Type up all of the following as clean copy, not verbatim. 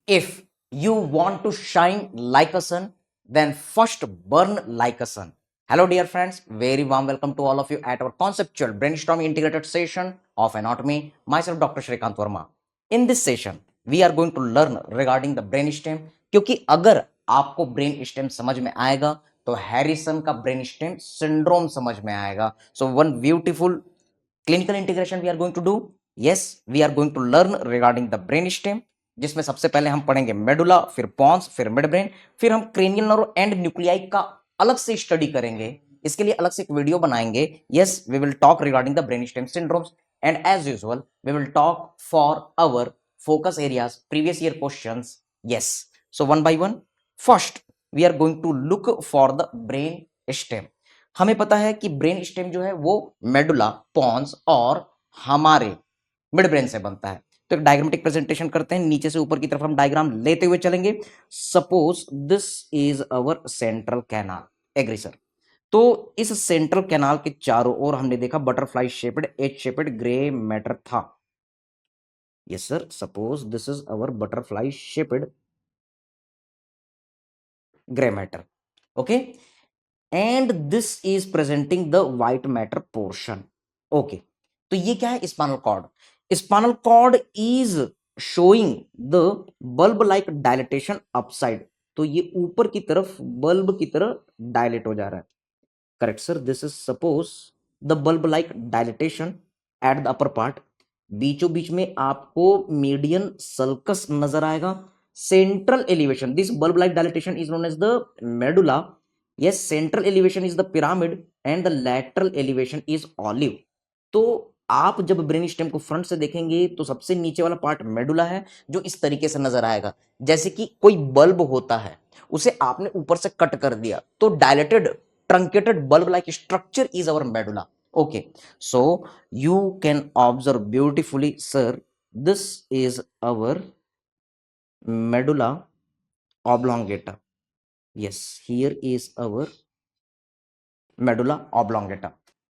If you want to shine like a sun, then first burn like a sun. Hello, dear friends. Very warm welcome to all of you at our conceptual brainstorming integrated session of anatomy. Myself, Dr. Shrikant Verma. In this session, we are going to learn regarding the brainstem. क्योंकि अगर आपको brain stem समझ में आएगा तो Harrison का brain stem syndrome समझ में आएगा. So one beautiful clinical integration we are going to do. Yes, we are going to learn regarding the brain stem, जिसमें सबसे पहले हम पढ़ेंगे मेडुला, फिर पॉन्स, फिर मिड ब्रेन, फिर हम क्रेनियल नर्व एंड न्यूक्लियाई का अलग से स्टडी करेंगे. इसके लिए अलग से एक वीडियो बनाएंगे. Yes, we will talk regarding the brain stem syndromes and as usual we will talk for our focus areas, previous year questions. Yes, so one by one, first we are going to look for the brain stem. हमें पता है कि brain stem जो है वो medulla, Pond's और हमारे mid brain से बनता है. तो एक डायग्रामेटिक प्रेजेंटेशन करते हैं. नीचे से ऊपर की तरफ हम डायग्राम लेते हुए चलेंगे. Suppose this is our central canal. Agree sir? तो इस सेंट्रल कैनाल के चारों ओर हमने देखा butterfly shaped H shaped grey matter था. Yes sir, suppose this is our butterfly shaped grey matter. Okay, and this is presenting the white matter portion. Okay, तो ये क्या है? Spinal cord. Spinal cord is showing the bulb like dilatation upside. तो ये ऊपर की तरफ bulb की तरह डायलेट हो जा रहा है. Correct sir, this is suppose the bulb like dilatation at the upper part. बीचों बीच में आपको मीडियन सल्कस नजर आएगा. Central elevation, this bulb like dilatation is known as the medulla. yes, central elevation is the pyramid and the lateral elevation is olive. तो आप जब brain stem को फ्रंट से देखेंगे तो सबसे नीचे वाला पार्ट मेडुला है जो इस तरीके से नजर आएगा. जैसे कि कोई बल्ब होता है, उसे आपने ऊपर से कट कर दिया तो dilated truncated bulb like structure is our medulla. Okay, so you can observe beautifully sir, this is our medulla oblongata. Yes, here is our medulla oblongata.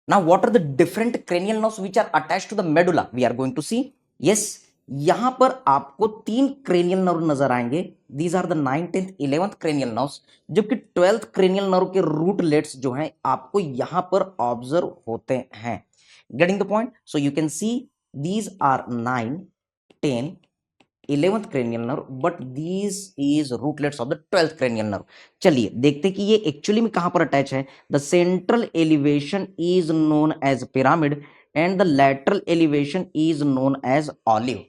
Now, what are the different cranial nerves which are attached to the medulla? We are going to see. Yes, यहां पर आपको 3 cranial nerve नजर आएंगे. These are the 9th, 10th, 11th cranial nerves. जबकि 12th cranial nerve के रूटलेट्स जो हैं आपको यहां पर ऑब्जर्व होते हैं. Getting the point? So you can see these are 9, 10, 11th cranial nerve, but these is rootlets of the 12th cranial nerve. चलिए देखते कि ये एक्चुअली में कहां पर अटैच है. The central elevation is known as pyramid and the lateral elevation is known as olive.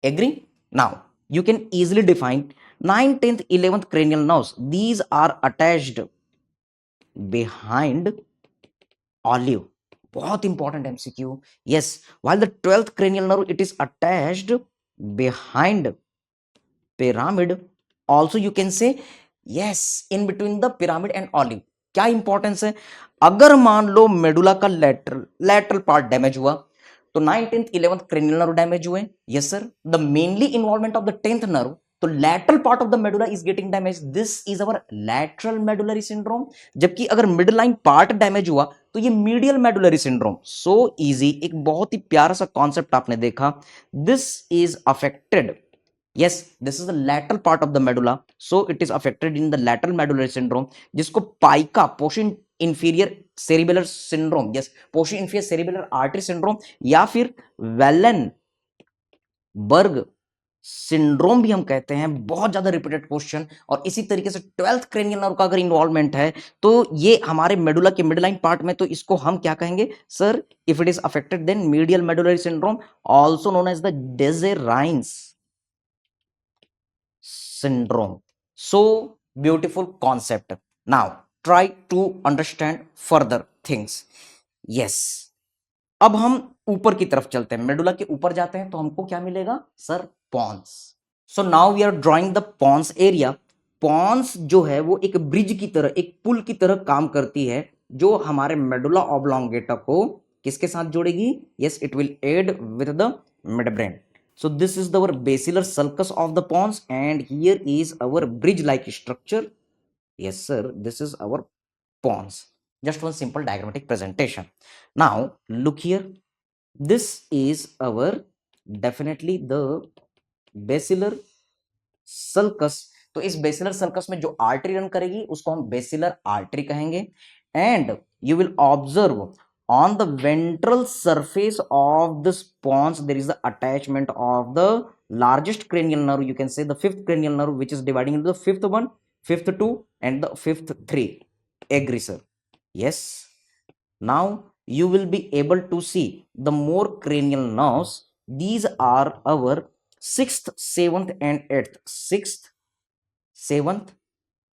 Agree? Now you can easily define 9th, 10th, 11th cranial nerves. These are attached behind olive. बहुत important MCQ. yes, while the 12th cranial nerve it is attached behind pyramid, also you can say yes, in between the pyramid and olive. क्या importance है? अगर मान लो medulla का lateral part damage हुआ तो 9th, 10th, 11th cranial nerve damage हुए. Yes sir, the mainly involvement of the 10th nerve. तो lateral part of the medulla is getting damage. This is our lateral medullary syndrome. जबकि अगर mid line part damage हुआ तो ये medial medullary syndrome. So easy, एक बहुत ही प्यारा सा कॉन्सेप्ट आपने देखा. This is affected. yes, this is the lateral part of the medulla, so it is affected in the lateral medullary syndrome, जिसको PICA posterior inferior cerebellar syndrome, yes, posterior inferior cerebellar artery syndrome या फिर वेलेनबर्ग syndrome भी हम कहते हैं. बहुत ज्यादा repeated question. और इसी तरीके से 12th क्रेनियल नर्व का अगर इन्वॉल्वमेंट है तो ये हमारे मेडुला के मिड लाइन पार्ट में, तो इसको हम क्या कहेंगे sir? If it is affected then medial medullary syndrome, also known as the Dejerine's syndrome. So beautiful concept. Now try to understand further things. Yes, अब हम ऊपर की तरफ चलते हैं. मेडुला के ऊपर जाते हैं तो हमको क्या मिलेगा sir? Pons. So now we are drawing the pons area. Pons जो है वो एक ब्रिज की तरह, एक पुल की तरह काम करती है जो हमारे मेडुला ऑब्लोंगेटा को किसके साथ जोड़ेगी? Yes, it will add with the mid brain. So this is our basilar sulcus of the pons and here is our bridge like structure. Yes sir, this is our pons. Just one simple diagrammatic presentation. Now look here, this is our definitely the basilar sulcus. तो इस basilar sulcus में जो artery run करेगी उसको हम basilar artery कहेंगे। And you will observe on the ventral surface of the pons there is the attachment of the largest cranial nerve, you can say the fifth cranial nerve, which is dividing into the fifth one, fifth two, and the fifth three. Agree, sir? Yes. Now you will be able to see the more cranial nerves. These are our sixth, seventh, and eighth. Sixth, seventh,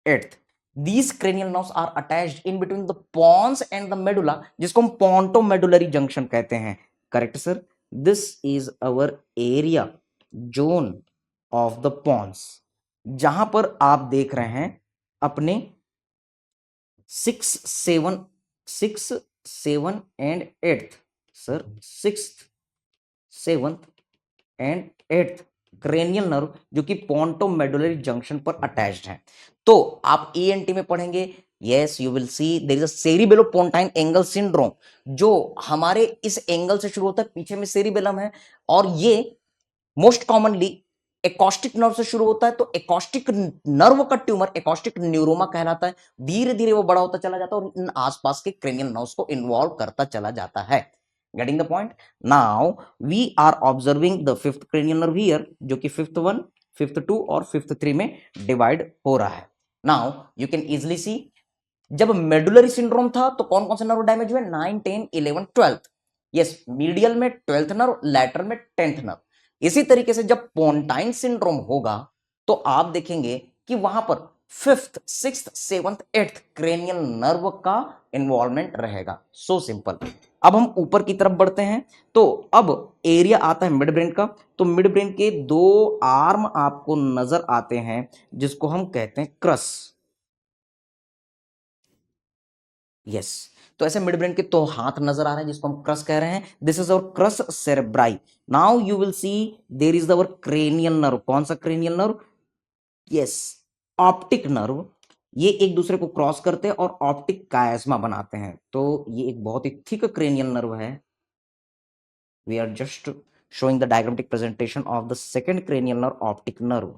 eighth. These cranial nerves are attached in between the pons and the medulla, जिसको हम pontomedullary junction कहते हैं. Correct, sir? This is our area zone of the pons, जहां पर आप देख रहे हैं अपने 6, 7, 6, 7 and 8th, sir, 6th, 7th and 8th cranial nerve जो कि पोंटोमेडुलरी जंक्शन पर अटैच्ड है। तो आप ईएनटी में पढ़ेंगे, yes you will see there is a cerebellopontine angle syndrome, जो हमारे इस एंगल से शुरू होता है, पीछे में सेरिबेलम है, और ये मोस्ट कॉमनली एकॉस्टिक नर्व से शुरू होता है। तो एकॉस्टिक नर्व का ट्यूमर एकॉस्टिक न्यूरोमा कहलाता है। धीरे धीरे वो बड़ा होता चला जाता है और इन आसपास के क्रेनियल नर्व्स को इन्वॉल्व करता चला जाता है। Getting the point? Now we are observing the fifth cranial nerve here, जो कि fifth one, fifth two और fifth three में divide हो रहा है। Now you can easily see, जब मेडुलरी सिंड्रोम था तो कौन कौन से नर्व डैमेज हुए? 9, 10, 11, 12। यस, मीडियल में 12th नर्व, लैटरल में 10th नर्व। इसी तरीके से जब पोंटाइन सिंड्रोम होगा तो आप देखेंगे कि वहां पर 5th, 6th, 7th, 8th cranial nerve का इन्वॉल्वमेंट रहेगा। So simple. अब हम ऊपर की तरफ बढ़ते हैं, तो अब एरिया आता है मिड ब्रेन का। तो मिड ब्रेन के 2 आर्म आपको नजर आते हैं जिसको हम कहते हैं क्रस। यस, तो ऐसे मिड ब्रेन के 2 हाथ नजर आ रहे हैं जिसको हम क्रस कह रहे हैं। This is our crus cerebri. Now you will see there is our cranial nerve. कौन सा cranial nerve? Yes, optic nerve. ये एक दूसरे को क्रॉस करते हैं और ऑप्टिक कायस्मा बनाते हैं। तो ये एक बहुत ही थिक क्रेनियल नर्व है। We are just showing the diagrammatic presentation of the second cranial nerve, optic nerve.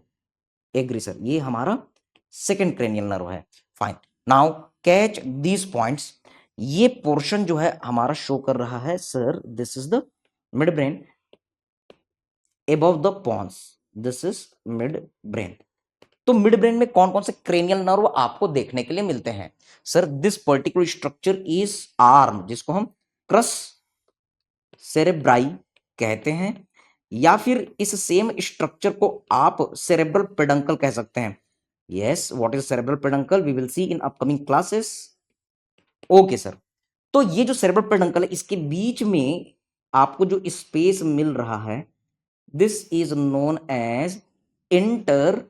Agree sir? ये हमारा सेकंड क्रेनियल नर्व है। Fine, now catch these points. ये पोर्शन जो है हमारा शो कर रहा है, sir this is the mid brain above the pons, this is mid brain. तो मिड ब्रेन में कौन कौन से क्रेनियल नर्व आपको देखने के लिए मिलते हैं? Sir this particular structure is arm, जिसको हम क्रस सेरेब्राई कहते हैं, या फिर इस सेम स्ट्रक्चर को आप सेरेब्रल पेडंकल कह सकते हैं। Yes, what is cerebral peduncle we will see in upcoming classes. Okay sir, तो ये जो सेरेब्रल पेडंकल है इसके बीच में आपको जो स्पेस मिल रहा है, this is known as inter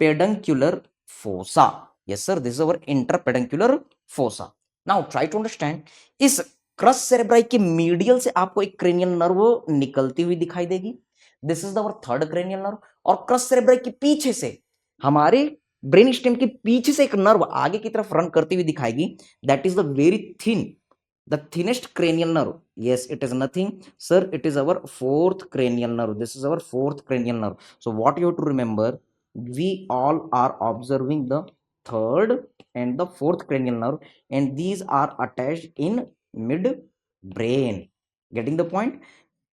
peduncular fossa. Yes sir, this is our interpeduncular fossa. Now try to understand, इस क्रस सेरेब्राई के मीडियल से आपको एक क्रेनियल नर्व निकलती हुई दिखाई देगी। This is our third cranial nerve. और क्रस सेरेब्राई के पीछे से, हमारे ब्रेन स्टेम के पीछे से एक नर्व आगे की तरफ रन करती हुई दिखाएगी। That is the very thin, the thinnest cranial nerve. Yes, it is nothing, sir, it is our fourth cranial nerve. This is our fourth cranial nerve. So what you have to remember, we all are observing the third and the fourth cranial nerve, and these are attached in mid brain. Getting the point?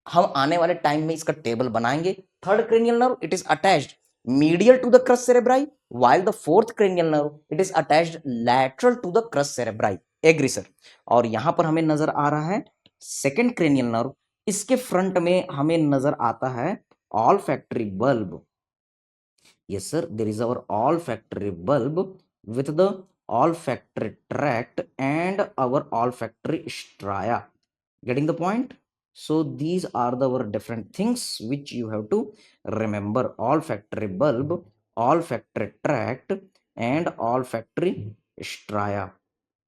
हम आने वाले time में इसका table बनाएंगे। Third cranial nerve, it is attached medial to the crus cerebri, while the fourth cranial nerve it is attached lateral to the crus cerebri. Agree sir? और यहां पर हमें नजर आ रहा है सेकेंड क्रेनियल नर्व। इसके फ्रंट में हमें नजर आता है olfactory bulb. Yes sir, there is our olfactory bulb with the olfactory tract and our olfactory stria. Getting the point? So these are the our different things which you have to remember: olfactory bulb, olfactory tract, and olfactory stria.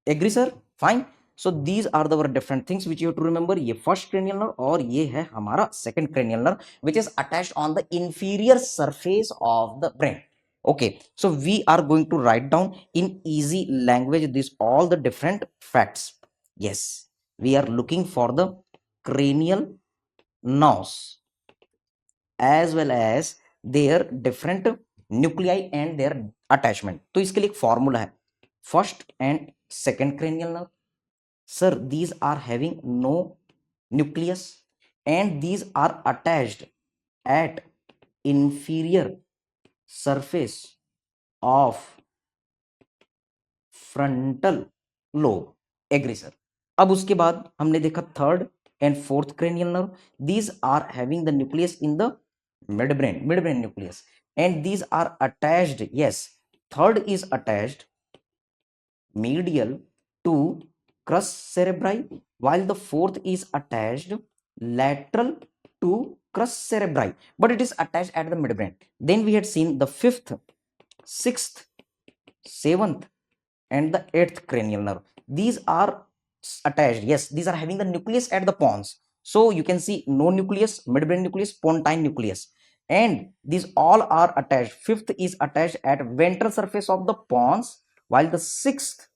Agree sir? Fine. So these are the different things which you have to remember. ये first cranial nerve और ये है हमारा second cranial nerve which is attached on the inferior surface of the brain. Okay, so we are going to write down in easy language this all the different facts. Yes, we are looking for the cranial nerves as well as their different nuclei and their attachment. तो इसके लिए एक formula है, first and second cranial nerve, sir these are having no nucleus and these are attached at inferior surface of frontal lobe। Agree sir. अब उसके बाद हमने देखा third and fourth cranial nerve, these are having the nucleus in the mid brain nucleus and these are attached, yes, third is attached medial to crus cerebri while the fourth is attached lateral to crus cerebri, but it is attached at the midbrain. Then we had seen the fifth, sixth, seventh and the eighth cranial nerve. These are attached, yes, these are having the nucleus at the pons. So you can see no nucleus, midbrain nucleus, pontine nucleus, and these all are attached. Fifth is attached at ventral surface of the pons, while the sixth,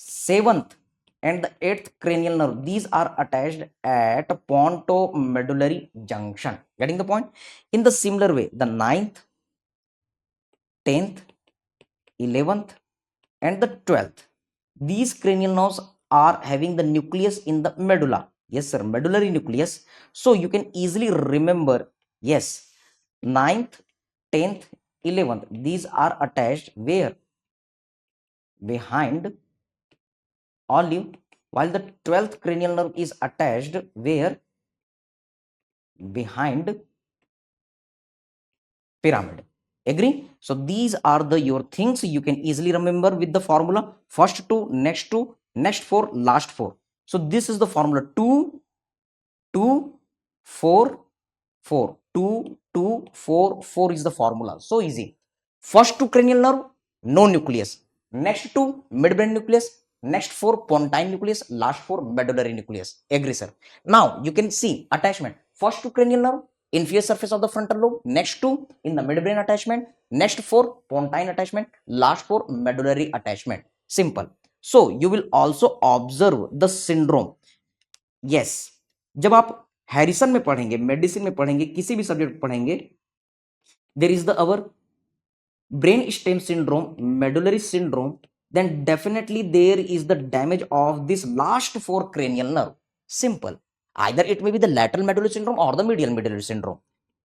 seventh and the eighth cranial nerve, these are attached at pontomedullary junction. Getting the point? In the similar way, the ninth, 10th, 11th and the 12th, these cranial nerves are having the nucleus in the medulla. Yes sir, medullary nucleus. So you can easily remember, yes, 9th, 10th, 11th, these are attached where? Behind olive, while the 12th cranial nerve is attached where? Behind pyramid. Agree? So these are the your things you can easily remember with the formula. First two, next two, next four, last four. So this is the formula 2, 2, 4, 4. 2, 2, 4, 4 is the formula. So easy. First two cranial nerve, no nucleus. Next two, midbrain nucleus. Next four, pontine nucleus. Last four, medullary nucleus. Agree, sir. Now you can see attachment. First two cranial nerve, inferior surface of the frontal lobe. Next two in the midbrain attachment. Next four, pontine attachment. Last four, medullary attachment. Simple. So you will also observe the syndrome. Yes, जब आप Harrison में पढ़ेंगे, medicine में पढ़ेंगे, किसी भी subject पढ़ेंगे, there is the our brain stem syndrome, medullary syndrome, then definitely there is the damage of this last four cranial nerve. Simple. Either it may be the lateral medullary syndrome or the medial medullary syndrome.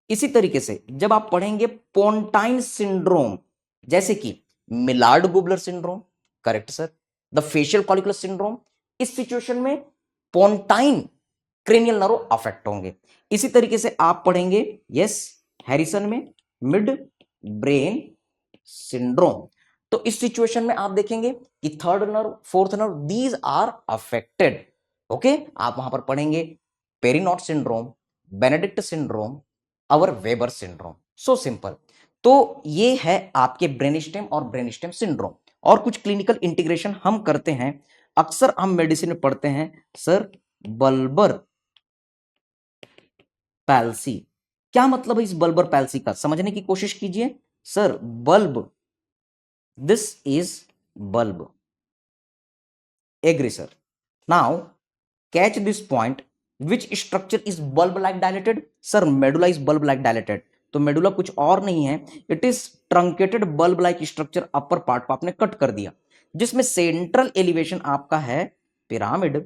इसी तरीके से जब आप पढ़ेंगे pontine syndrome, जैसे कि Millard Gubler syndrome, correct sir, the facial collicular syndrome, इस situation में पोन्टाइन क्रेनियल नर्व अफेक्ट होंगे। इसी तरीके से आप पढ़ेंगे, यस, हैरिसन में मिड ब्रेन सिंड्रोम, तो इस सिचुएशन में आप देखेंगे कि third nerve, fourth nerve, these are affected. Okay, आप वहां पर पढ़ेंगे पेरिनॉट सिंड्रोम, बेनेडिक्ट सिंड्रोम, और वेबर सिंड्रोम। So simple. तो ये है आपके ब्रेन स्टेम और ब्रेन स्टेम सिंड्रोम। और कुछ क्लिनिकल इंटीग्रेशन हम करते हैं, अक्सर हम मेडिसिन में पढ़ते हैं, सर बल्बर पैल्सी। क्या मतलब है इस बल्बर पैल्सी का, समझने की कोशिश कीजिए। Sir bulb, this is bulb. Agree sir. Now catch this point, which structure is bulb like dilated? Sir medulla is bulb like dilated. तो मेडुला कुछ और नहीं है, it is truncated bulb like structure, upper part को आपने cut कर दिया, जिसमें सेंट्रल एलिवेशन आपका है पिरामिड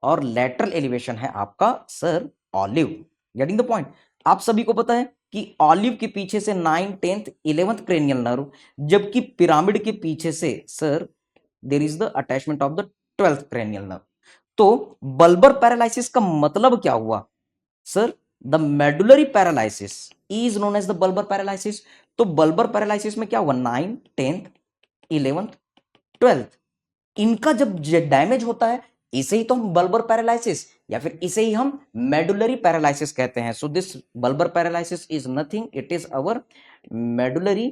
और लेटरल एलिवेशन है आपका sir olive. Getting the point? आप सभी को पता है कि ऑलिव के पीछे से 9th, 10th, 11th cranial nerve, जबकि पिरामिड के पीछे से sir there is the attachment of the 12th cranial nerve. तो बल्बर पैरालिसिस का मतलब क्या हुआ sir? The medullary paralysis is known as the bulbar paralysis. तो बल्बर पैरालिसिस में क्या हुआ? 9th, 10th, 11th, 12th, इनका जब डैमेज होता है, इसे ही तो हम बल्बर पैरालिसिस या फिर इसे ही हम मेडुलरी पैरालिसिस कहते हैं। So this bulbar paralysis is nothing, it is our medullary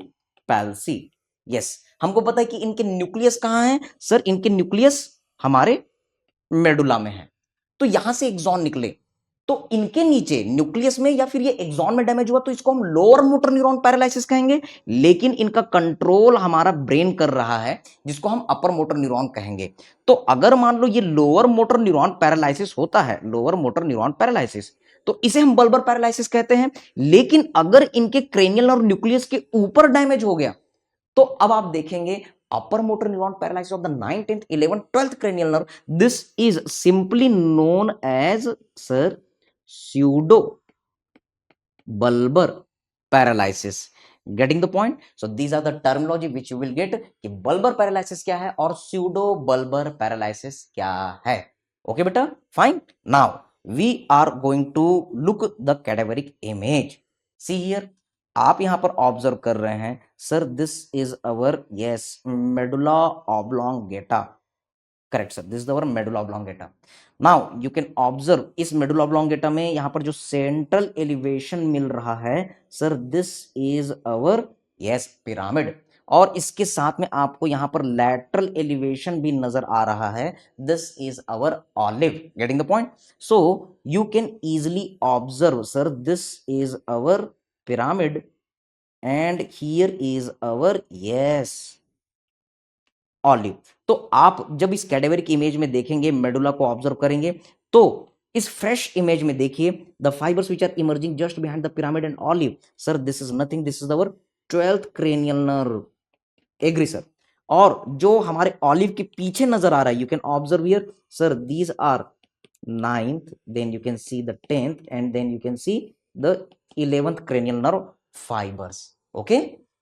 palsy. Yes, हमको पता है कि इनके न्यूक्लियस कहां है सर? इनके न्यूक्लियस हमारे मेडुला में है। तो यहां से एक्सॉन निकले, तो इनके नीचे न्यूक्लियस में या फिर ये एक्सॉन में डैमेज हुआ, तो इसको हम लोअर मोटर न्यूरॉन पैरालिसिस कहेंगे। लेकिन इनका कंट्रोल हमारा ब्रेन कर रहा है, जिसको हम अपर मोटर न्यूरॉन कहेंगे। तो अगर मान लो ये लोअर मोटर न्यूरॉन पैरालिसिस होता है, लोअर मोटर न्यूरॉन पैरालिसिस, तो इसे हम बल्बर पैरालिसिस कहते हैं। लेकिन अगर इनके क्रेनियल नर्व न्यूक्लियस के ऊपर डैमेज हो गया तो अब आप देखेंगे upper motor neuron paralysis of the 9th 10th 11th 12th cranial nerve, this is simply known as sir pseudo bulbar paralysis. Getting the point? So these are the terminology which you will get कि bulbar paralysis क्या है और pseudo bulbar paralysis क्या है. Okay बेटा, fine. Now we are going to look the cadaveric image. See here, आप यहां पर ऑब्जर्व कर रहे हैं sir this is our yes medulla oblongata. Correct sir, this is our medulla oblongata. Now you can observe इस medulla oblongata में यहां पर जो सेंट्रल एलिवेशन मिल रहा है sir this is our yes pyramid. और इसके साथ में आपको यहां पर लैटरल एलिवेशन भी नजर आ रहा है. This is our olive. Getting the point? So you can easily observe sir this is our pyramid and here is our yes olive. तो आप जब इस कैडेवरिक इमेज में देखेंगे मेडुला को ऑब्जर्व करेंगे तो इस फ्रेश इमेज में देखिए the fibres which are emerging just behind the pyramid and olive. Sir this is nothing, this is our 12th cranial nerve. Agree sir? और जो हमारे ऑलिव के पीछे नजर आ रहा है you can observe here sir these are 9th, then you can see the 10th and then you can see the 11th cranial nerve fibers. Okay,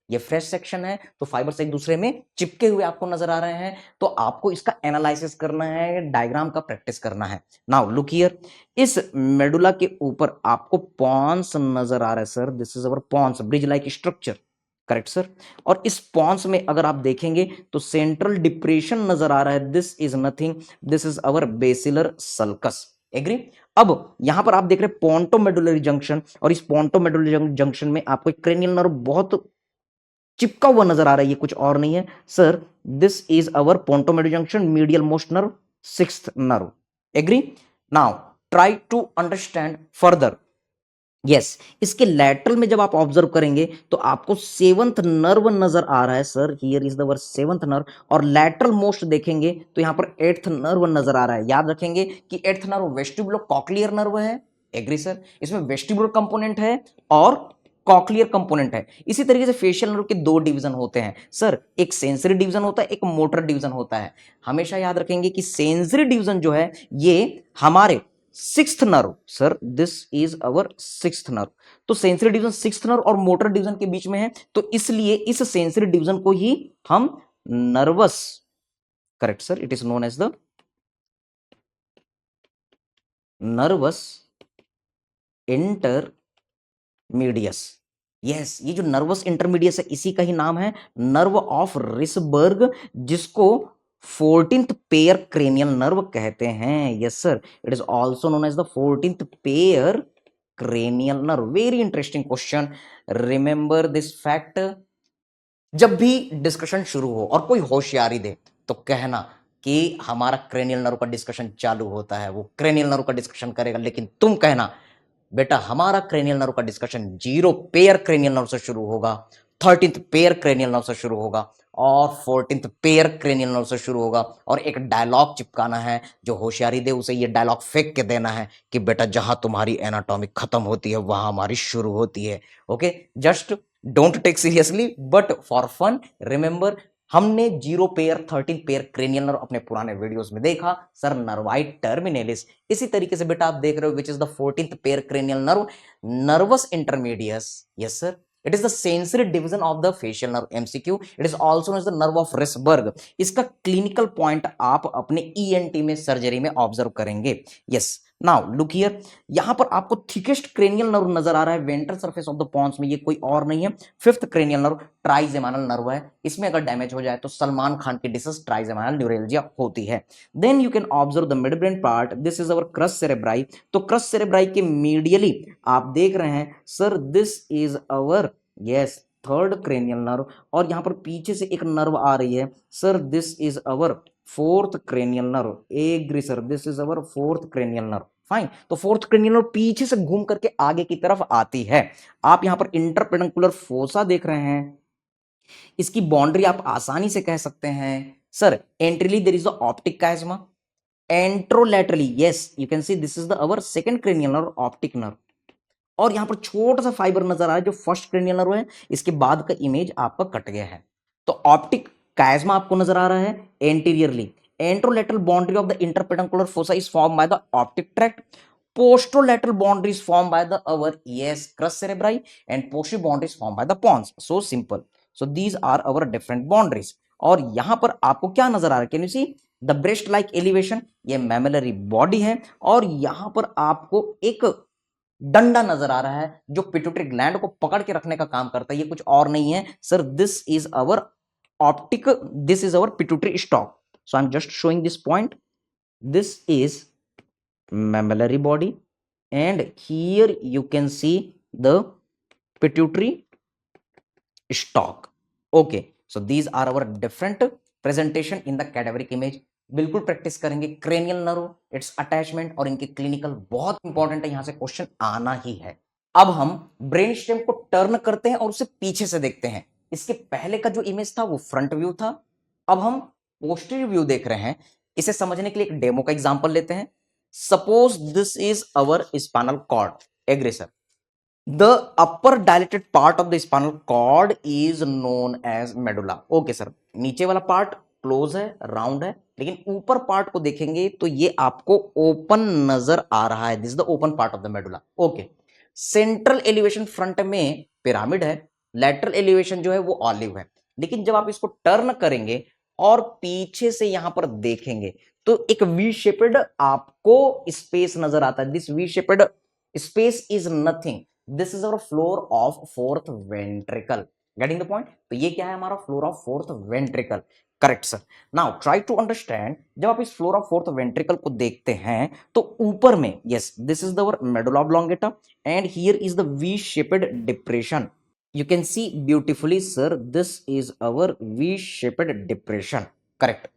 ये फ्रेश सेक्शन है तो फाइबर्स एक दूसरे में चिपके हुए आपको नजर आ रहे हैं. तो आपको इसका एनालिसिस करना है, डायग्राम का प्रैक्टिस करना है. नाउ लुक हियर, इस मेडुला के ऊपर आपको पॉन्स नजर आ रहा है sir. This is our pons, bridge like structure. Correct sir? और इस पॉन्स में अगर आप देखेंगे तो सेंट्रल डिप्रेशन नजर आ रहा है. This is nothing, this is our basilar sulcus. Agree? अब यहां पर आप देख रहे हैं पोंटोमेडुलरी जंक्शन और इस पोंटोमेडुलरी जंक्शन में आपको एक क्रेनियल नर्व बहुत चिपका हुआ नजर आ रहा है. ये कुछ और नहीं है sir, this is our pontomedullary junction medial most nerve, 6th nerve. Agree? Now try to understand further. Yes, इसके लैटरल में जब आप ऑब्जर्व करेंगे तो आपको 7th नर्व नजर आ रहा है sir. Here is the 7th nerve. और लैटरल मोस्ट देखेंगे तो यहां पर 8th नर्व नजर आ रहा है. याद रखेंगे कि 8th nerve vestibulo cochlear nerve है. Agree sir? इसमें वेस्टिबुलर कंपोनेंट है और कॉक्लियर कंपोनेंट है. इसी तरीके से फेशियल नर्व के दो डिवीजन होते हैं सर, एक सेंसरी डिवीजन होता है, एक मोटर डिवीजन होता है. हमेशा याद रखेंगे कि सेंसरी डिवीजन जो है ये हमारे 6th nerve. Sir this is our 6th nerve. तो सेंसरी डिवीजन 6th नर्व और मोटर डिवीजन के बीच में है तो इसलिए इस सेंसरी डिवीजन को ही हम nervus, correct sir, it is known as the nervus intermedius. Yes, ये जो नर्वस इंटरमीडियस है इसी का ही नाम है नर्व ऑफ रिसबर्ग, जिसको 14th पेयर क्रेनियल नर्व कहते हैं. Yes sir, it is also known as the 14th pair cranial nerve. Very interesting question. Remember this fact. जब भी डिस्कशन शुरू हो और कोई होशियारी दे तो कहना कि हमारा क्रेनियल नर्व का डिस्कशन चालू होता है, वो क्रेनियल नर्व का डिस्कशन करेगा, लेकिन तुम कहना बेटा हमारा क्रेनियल नर्व का डिस्कशन 0 पेयर क्रेनियल नर्व से शुरू होगा, 13th पेयर क्रेनियल नर्व से शुरू होगा और 14th पेयर क्रेनियल नर्व से शुरू होगा. और एक डायलॉग चिपकाना है, जो होशियारी दे उसे ये डायलॉग फेंक के देना है कि बेटा जहां तुम्हारी एनाटॉमी खत्म होती है वहां हमारी शुरू होती है. Okay, just don't take seriously but for fun remember. हमने 0 पेयर 13 पेयर क्रेनियल नर्व अपने पुराने वीडियोस में देखा सर, नर्वाई टर्मिनेलिस. इसी तरीके से बेटा आप देख रहे हो which is the 14th pair cranial nerve, nervous intermedius. Yes sir, it is the sensory division of the facial nerve. MCQ, it is also known as the nerve of Risberg. इसका clinical point आप अपने ENT में surgery में observe करेंगे. Yes, now look here, यहां पर आपको thickest cranial nerve नजर आ रहा है ventral surface of the pons में. ये कोई और नहीं है 5th क्रेनियल नर्व, ट्राइजेमानल नर्व है. इसमें अगर डैमेज हो जाए तो सलमान खान की डिसीज ट्राइजेमानल न्यूरेल्जिया होती है. Then you can observe the mid brain part. This is our crus cerebri. तो क्रस सेरेब्राई के मीडियली आप देख रहे हैं sir this is our yes 3rd cranial nerve. और यहां पर पीछे से एक नर्व आ रही है sir, this is our 4th cranial nerve. Agree sir, this is our 4th cranial nerve. Fine. तो 4th क्रेनियल नर्व पीछे से घूम करके आगे की तरफ आती है. आप यहां पर इंटरपेडिकुलर फोसा देख रहे हैं. इसकी बाउंड्री आप आसानी से कह सकते हैं sir, anteriorly there is the optic chiasma anterolaterally, yes you can see this is the our second cranial nerve, optic nerve. और यहां पर छोटा सा फाइबर नजर आ रहा है जो फर्स्ट क्रेनियल नर्व है, इसके बाद का इमेज आपका कट गया है। तो ऑप्टिक कायस्मा आपको नजर आ रहा है anteriorly. Anterolateral boundary of the interpeduncular fossa is form by the optic tract. Posterolateral boundary is form by the our yes crus cerebri and posterior boundary is form by the pons. So simple. So these are our different boundaries. और यहां पर आपको क्या नजर आ रहा है, can you see the breast like elevation, ये मैमेलरी बॉडी है। और यहां पर आपको एक डंडा नजर आ रहा है जो पिट्यूटरी ग्लैंड को पकड़ के रखने का काम करता है, ये कुछ और नहीं है sir, this is our optic, this is our pituitary stock. So I am just showing this point, this is mammillary body and here you can see the pituitary stalk. Okay, so these are our different presentation in the cadaveric image. बिल्कुल practice करेंगे cranial nerve, it's attachment और इनके clinical, बहुत important है, यहां से question आना ही है। अब हम ब्रेन स्टेम को टर्न करते हैं और उसे पीछे से देखते हैं। इसके पहले का जो इमेज था वो फ्रंट व्यू था, अब हम पोस्टीरियर व्यू देख रहे हैं। इसे समझने के लिए एक डेमो का एग्जांपल लेते हैं। Suppose this is our spinal cord, agree sir. The upper dilated part of the spinal cord is known as medulla. Okay sir, नीचे वाला पार्ट क्लोज है, राउंड है, लेकिन ऊपर पार्ट को देखेंगे तो ये आपको ओपन नजर आ रहा है। This is the open part of the medulla. Okay, central elevation front में पिरामिड है, लैटरल एलिवेशन जो है वो ऑलिव है। लेकिन जब आप इसको टर्न करेंगे और पीछे से यहां पर देखेंगे तो एक वी शेपेड आपको स्पेस नजर आता है। This V shaped space is nothing, this is our floor of fourth ventricle. Getting the point? तो ये क्या है, हमारा floor of fourth ventricle. Correct sir. Now try to understand, जब आप इस फ्लोर ऑफ फोर्थ वेंट्रिकल को देखते हैं तो ऊपर में yes this is the medulla oblongata and here is the V shaped depression. You can see beautifully sir, this is our V shaped depression. Correct.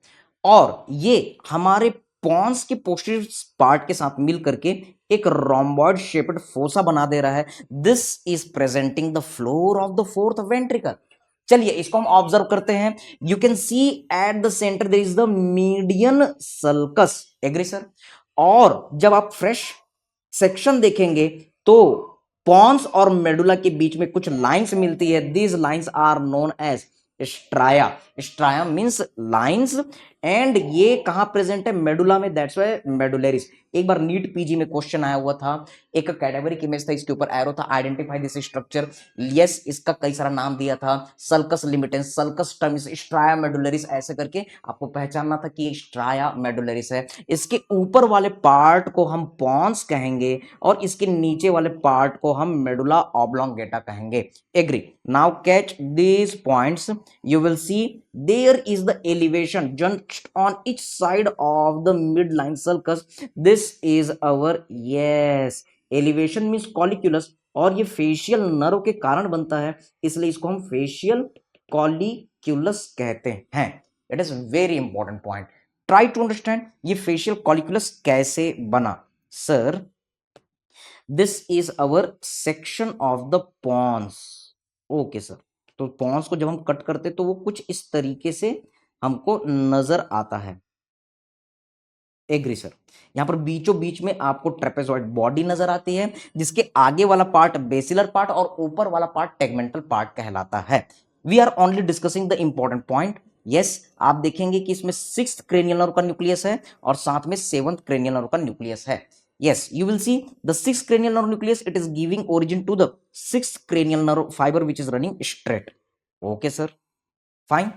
और ये हमारे पॉन्स के पोस्टीरियर पार्ट के साथ मिल करके एक रोम्बॉइड शेप्ड फोसा बना दे रहा है। This is presenting the floor of the fourth ventricle. चलिए इसको हम ऑब्जर्व करते हैं। You can see at the centre there is the median sulcus, agree sir. और जब आप फ्रेश सेक्शन देखेंगे तो पॉन्स और मेडुला के बीच में कुछ लाइंस मिलती है। These lines are known as striae. Striae means lines and ये कहां प्रेजेंट है, मेडुला में, दैट्स व्हाई मेडुलरिस। एक बार नीट पीजी में क्वेश्चन आया हुआ था, एक कैडेवरिक इमेज था, इसके ऊपर एरो था, आइडेंटिफाई दिस स्ट्रक्चर। यस, इसका कई सारा नाम दिया था, सल्कस लिमिटेंस, सल्कस टर्मिस, स्ट्राया मेडुलरिस, ऐसे करके आपको पहचानना था कि ये स्ट्राया मेडुलरिस है। इसके ऊपर वाले पार्ट को हम पॉन्स कहेंगे और इसके नीचे वाले पार्ट को हम मेडुला ऑब्लोंगेटा कहेंगे। Agree? Now catch these points, you will see there is the elevation just on each side of the midline sulcus. This is our yes elevation means colliculus और ये फेशियल नर्व के कारण बनता है, इसलिए इसको हम फेशियल कॉलिक्यूलस कहते हैं। It is very important point, try to understand ये फेशियल कॉलिक्यूलस कैसे बना। Sir this is our section of the pons. Okay sir, तो पॉन्स को जब हम कट करते तो वो कुछ इस तरीके से हमको नजर आता है। Agree sir. यहां पर बीचों बीच में आपको ट्रेपेजॉइड बॉडी नजर आती है, जिसके आगे वाला पार्ट बेसिलर पार्ट और ऊपर वाला पार्ट टेगमेंटल पार्ट कहलाता है। We are only discussing the important point. Yes, आप देखेंगे कि इसमें 6th क्रेनियल नर्व का न्यूक्लियस है और साथ में 7th क्रेनियल नर्व का न्यूक्लियस है। Yes, you will see the 6th cranial nerve nucleus, it is giving origin to the 6th cranial nerve fiber which is running straight. Okay sir, fine.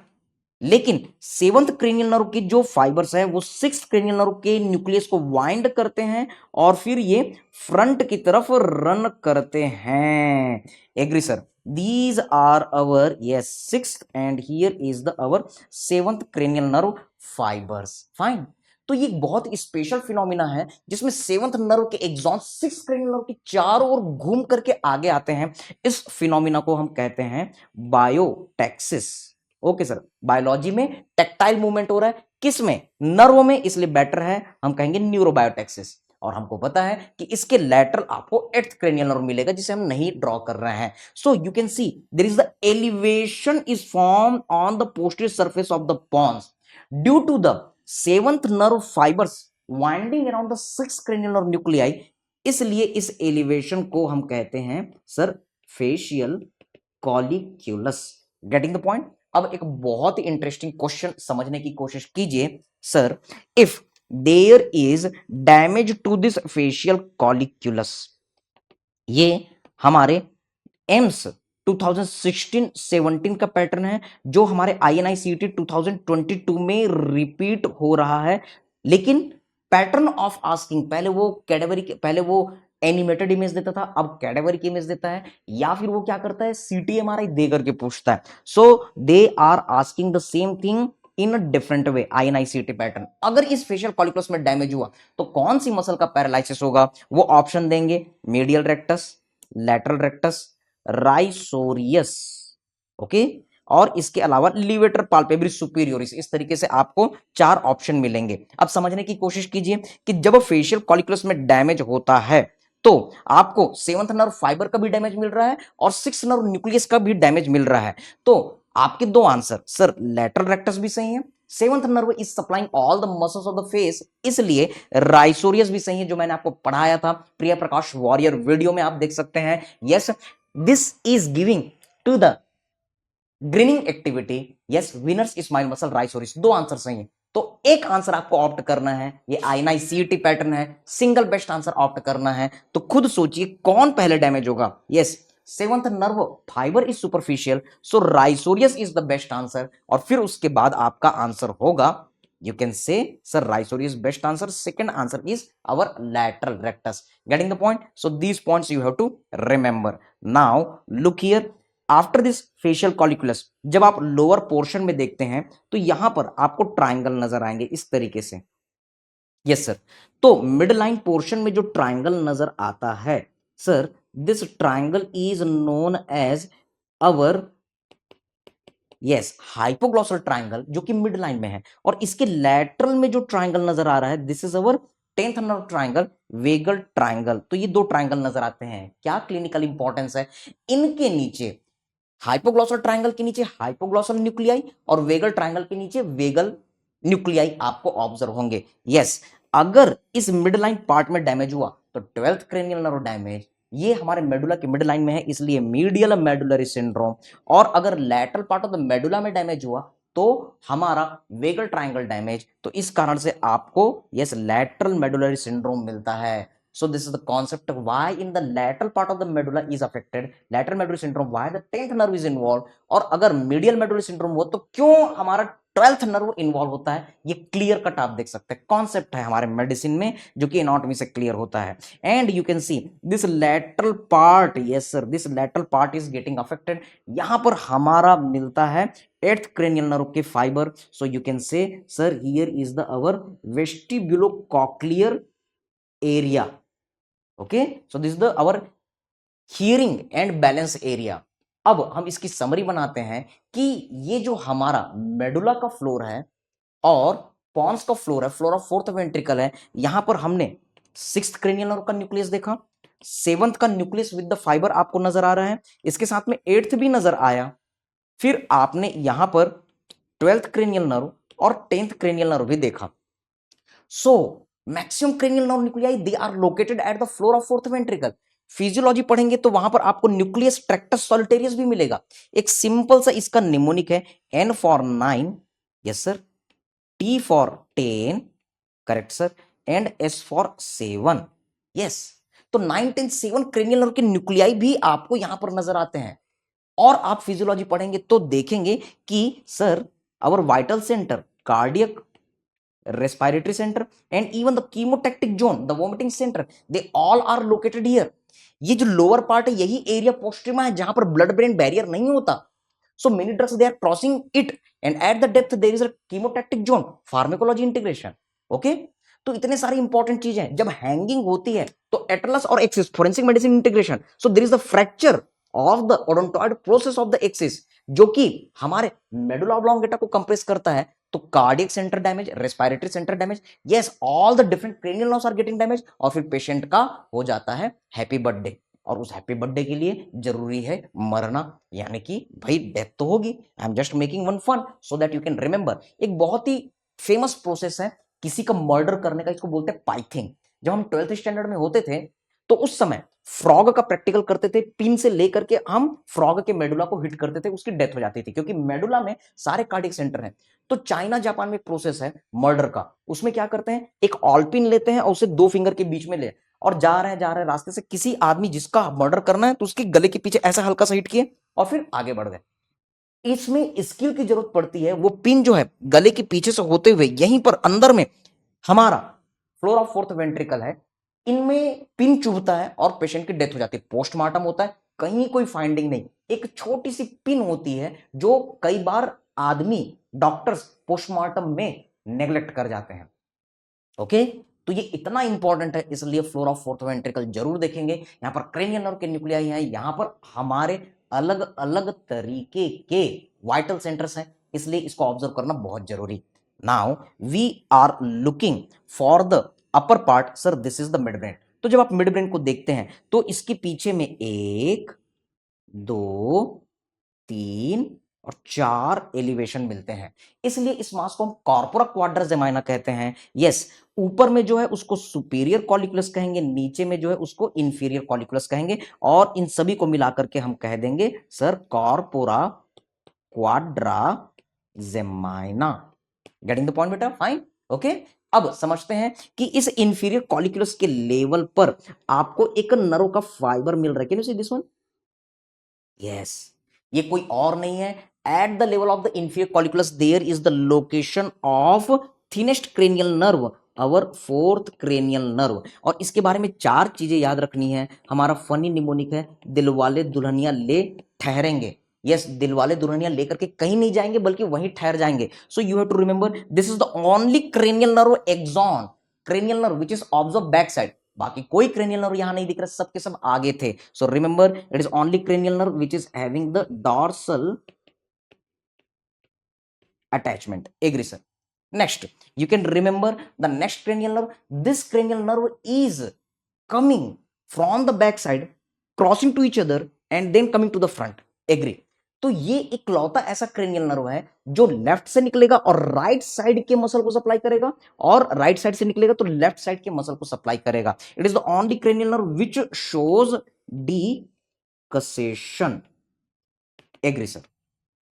लेकिन 7th cranial nerve के जो fibres हैं वो 6th cranial nerve के nucleus को wind करते हैं और फिर ये फ्रंट की तरफ रन करते हैं। Agree sir? These are our yes 6th and here is the our 7th cranial nerve fibers. Fine. तो ये बहुत स्पेशल फिनोमिना है जिसमें 7th नर्व के एक्सॉन 6th क्रेनियल नर्व के चारों ओर घूम करके आगे आते हैं। इस फिनोमिना को हम कहते हैं बायोटैक्सिस। ओके सर, बायोलॉजी में टेक्टाइल मूवमेंट हो रहा है, किस में, नर्व में, इसलिए बेटर है हम कहेंगे न्यूरोबायोटैक्सिस। और हमको पता है कि इसके लैटरल आपको 8th क्रेनियल नर्व मिलेगा जिसे हम नहीं ड्रॉ कर रहे हैं। So you can see there is the elevation is form on the posterior surface of the pons due to the 7th nerve fibers winding around the 6 cranial nerve nuclei, इसलिए इस एलिवेशन को हम कहते हैं sir facial colliculus. Getting the point. अब एक बहुत ही इंटरेस्टिंग क्वेश्चन समझने की कोशिश कीजिए। Sir if there is damage to this facial colliculus, ये हमारे एम्स 2016-17 का पैटर्न है जो हमारे INICET 2022 में रिपीट हो रहा है। लेकिन पैटर्न ऑफ आस्किंग पहले वो एनिमेटेड इमेज देता था, अब कैडेवरिक इमेज देता है, या फिर वो क्या करता है CT-MRI दे करके पूछता है। So they are asking the same thing in a different way. INICET pattern, अगर इस फेशियल कॉलिक्यूलस में डैमेज हुआ तो कौन सी मसल का पैरालिसिस होगा, वो ऑप्शन देंगे medial rectus, lateral rectus, risorius, okay, और इसके अलावा लिवेटर पाल्पेब्रिस सुपीरियोरिस। इस तरीके से आपको 4 ऑप्शन मिलेंगे। अब समझने की कोशिश कीजिए कि जब फेशियल कॉलिक्यूलस में डैमेज होता है तो आपको 7th नर्व फाइबर का भी डैमेज मिल रहा है और 6th नर्व न्यूक्लियस का भी डैमेज मिल रहा है। तो आपके 2 आंसर, सर लैटरल रेक्टस भी सही है, 7th nerve is supplying all the muscles of the face, इसलिए राइसोरियस भी सही है, जो मैंने आपको पढ़ाया था प्रिया प्रकाश वॉरियर वीडियो में, आप देख सकते हैं। Yes, this is giving to the grinning activity, yes winners smile muscle risorius. 2 answer सही है, तो एक आंसर आपको ऑप्ट करना है। ये INICET पैटर्न है, सिंगल बेस्ट आंसर ऑप्ट करना है। तो खुद सोचिए कौन पहले डैमेज होगा। Yes, 7th nerve fiber is superficial, so risorius is the best answer, और फिर उसके बाद आपका आंसर होगा, you can say sir raisorius best answer, second answer is our lateral rectus. Getting the point? So these points you have to remember. Now look here, after this facial colliculus जब आप lower portion में देखते हैं तो यहां पर आपको triangle नजर आएंगे इस तरीके से। यस सर, तो मिड लाइन पोर्शन में जो ट्राइंगल नजर आता है sir, this triangle is known as our yes hypoglossal triangle, जो कि मिड लाइन में है। और इसके लैटरल में जो ट्राइंगल नजर आ रहा है, this is our 10th nerve triangle, vagal triangle. तो ये 2 ट्राइंगल नजर आते हैं। क्या क्लिनिकल इंपॉर्टेंस है, इनके नीचे हाइपोग्लॉसल ट्राइंगल के नीचे हाइपोग्लॉसल न्यूक्लियाई और वेगल ट्राइंगल के नीचे वेगल न्यूक्लियाई आपको ऑब्जर्व होंगे। यस, अगर इस मिड लाइन पार्ट में डैमेज हुआ तो 12th क्रेनियल नर्व डैमेज, ये हमारे मेडुला के मिड लाइन में है, इसलिए मीडियल मेडुलरी सिंड्रोम। और अगर lateral part of the medulla में डैमेज हुआ तो हमारा वेगल ट्राइंगल डैमेज। तो इस कारण से आपको यस लैटरल मेडुलरी सिंड्रोम मिलता है। So this is the concept of why in the lateral part of the medulla is affected, lateral medullary syndrome, why the 10th nerve is involved, और अगर medial medullary syndrome हो तो क्यों हमारा 12th nerve involve होता है। ये clear cut आप देख सकते हैं, कॉन्सेप्ट है हमारे मेडिसिन में जो कि एनाटॉमी से क्लियर होता है। And you can see this lateral part, yes sir, this lateral part is getting affected. यहां पर हमारा मिलता है 8th क्रेनियल नर्व के fiber. So you can say sir here is the our vestibulocochlear area. Okay, so this the our hearing and balance area. अब हम इसकी summary बनाते हैं कि ये जो हमारा मेडुला का फ्लोर है और पॉन्स का फ्लोर है, फ्लोर ऑफ 4th वेंट्रिकल है, यहां पर हमने 6th क्रेनियल नर्व का न्यूक्लियस देखा, 7th का न्यूक्लियस विद द फाइबर आपको नजर आ रहा है, इसके साथ में 8th भी नजर आया। फिर आपने यहां पर 12th क्रेनियल नर्व और 10th क्रेनियल नर्व भी देखा। So maximum cranial nerve nuclei they are located at the floor of 4th ventricle. Physiology पढ़ेंगे तो वहां पर आपको न्यूक्लियस ट्रैक्टस सॉलिटेरियस भी मिलेगा। एक सिंपल सा इसका निमोनिक है, N for 9, yes sir, T for 10, correct sir, and S for 7। Yes, तो 9, 10, 7 क्रेनियल नर्व के न्यूक्लियाई भी आपको यहां पर नजर आते हैं। और आप फिजियोलॉजी पढ़ेंगे तो देखेंगे कि sir our vital centre, cardiac, respiratory center and even the chemotactic zone, the vomiting center, they all are located here. ये जो लोअर पार्ट है यही एरिया पोस्ट्रिमा है जहां पर ब्लड ब्रेन बैरियर नहीं होता। So many drugs they are crossing it and at the depth there is a chemotactic zone, pharmacology integration. Okay, तो इतने सारी इंपॉर्टेंट चीजें जब हैंगिंग होती है तो एटलस और axis, forensic medicine integration. So there is the fracture of the odontoid process of the axis, जो कि हमारे मेडुला ऑब्लोंगेटा को कंप्रेस करता है। तो cardiac centre damage, respiratory centre damage, yes all the different cranial nerves are getting damage, और फिर patient का हो जाता है हैप्पी बर्थडे। और उस हैप्पी बर्थडे के लिए जरूरी है मरना, यानी कि भाई डेथ तो होगी। I am just making one fun so that you can remember. एक बहुत ही फेमस प्रोसेस है किसी का मर्डर करने का, इसको बोलते हैं पाइथिंग। जब हम 12th स्टैंडर्ड में होते थे तो उस समय फ्रॉग का प्रैक्टिकल करते थे, पिन से लेकर के हम फ्रॉग के मेडुला को हिट करते थे, उसकी डेथ हो जाती थी, क्योंकि मेडुला में सारे कार्डियक सेंटर हैं। तो चाइना जापान में प्रोसेस है मर्डर का, उसमें क्या करते हैं, एक ऑलपिन लेते हैं और उसे 2 फिंगर के बीच में ले, और जा रहे हैं रास्ते से, किसी आदमी जिसका मर्डर करना है तो उसके गले के पीछे ऐसा हल्का सा हिट किए और फिर आगे बढ़ गए। इसमें स्किल की जरूरत पड़ती है, वो पिन जो है गले के पीछे से होते हुए यहीं पर अंदर में हमारा फ्लोर ऑफ फोर्थ वेंट्रिकल है, इनमें पिन चुभता है और पेशेंट की डेथ हो जाती है। पोस्टमार्टम होता है, कहीं कोई फाइंडिंग नहीं, एक छोटी सी पिन होती है जो कई बार आदमी डॉक्टर्स पोस्टमार्टम में नेग्लेक्ट कर जाते हैं। ओके, तो ये इतना इंपॉर्टेंट है, इसलिए फ्लोर ऑफ फोर्थ वेंट्रिकल जरूर देखेंगे। यहां पर क्रेनियल नर्व के न्यूक्लियाई है, यहां पर हमारे अलग अलग तरीके के वाइटल सेंटर्स हैं, इसलिए इसको ऑब्जर्व करना बहुत जरूरी। Now we are looking for the upper part, sir this is the mid brain. तो जब आप मिड ब्रेन को देखते हैं तो इसके पीछे में 1 2 3 और 4 एलिवेशन मिलते हैं, इसलिए इस मास को हम कॉर्पोरा क्वाड्राजेमाइना कहते हैं। यस, ऊपर में जो है उसको सुपीरियर कॉलिकुलस कहेंगे, नीचे में जो है उसको इंफीरियर कॉलिकुलस कहेंगे, और इन सभी को मिलाकर के हम कह देंगे sir corpora quadrigemina. Getting the point बेटा? Fine, okay. अब समझते हैं कि इस इंफीरियर कॉलिकुलस के लेवल पर आपको एक नर्व का फाइबर मिल रहा है। Can you see this one? Yes, ये कोई और नहीं है, at the level of the inferior colliculus there is the location of thinnest cranial nerve, our fourth cranial nerve. और इसके बारे में 4 चीजें याद रखनी है। हमारा फनी निमोनिक है, दिलवाले दुल्हनिया ले ठहरेंगे। यस, दिलवाले दुल्हनिया लेकर के कहीं नहीं जाएंगे बल्कि वहीं ठहर जाएंगे। So you have to remember this is the only cranial nerve axon, cranial nerve which is observe back side. बाकी कोई क्रेनियल नर्व यहां नहीं दिख रहा, सब के सब आगे थे। So remember it is only cranial nerve which is having the dorsal attachment. Agree, sir. Next, you can remember the next cranial nerve. This cranial nerve is coming from the back side, crossing to each other and then coming to the front. Agree. तो ये इकलौता ऐसा cranial nerve है जो left से निकलेगा और right side के मसल को सप्लाई करेगा, और राइट साइड से निकलेगा तो लेफ्ट साइड के मसल को सप्लाई करेगा। It is the only cranial nerve which shows decussation. Agree sir,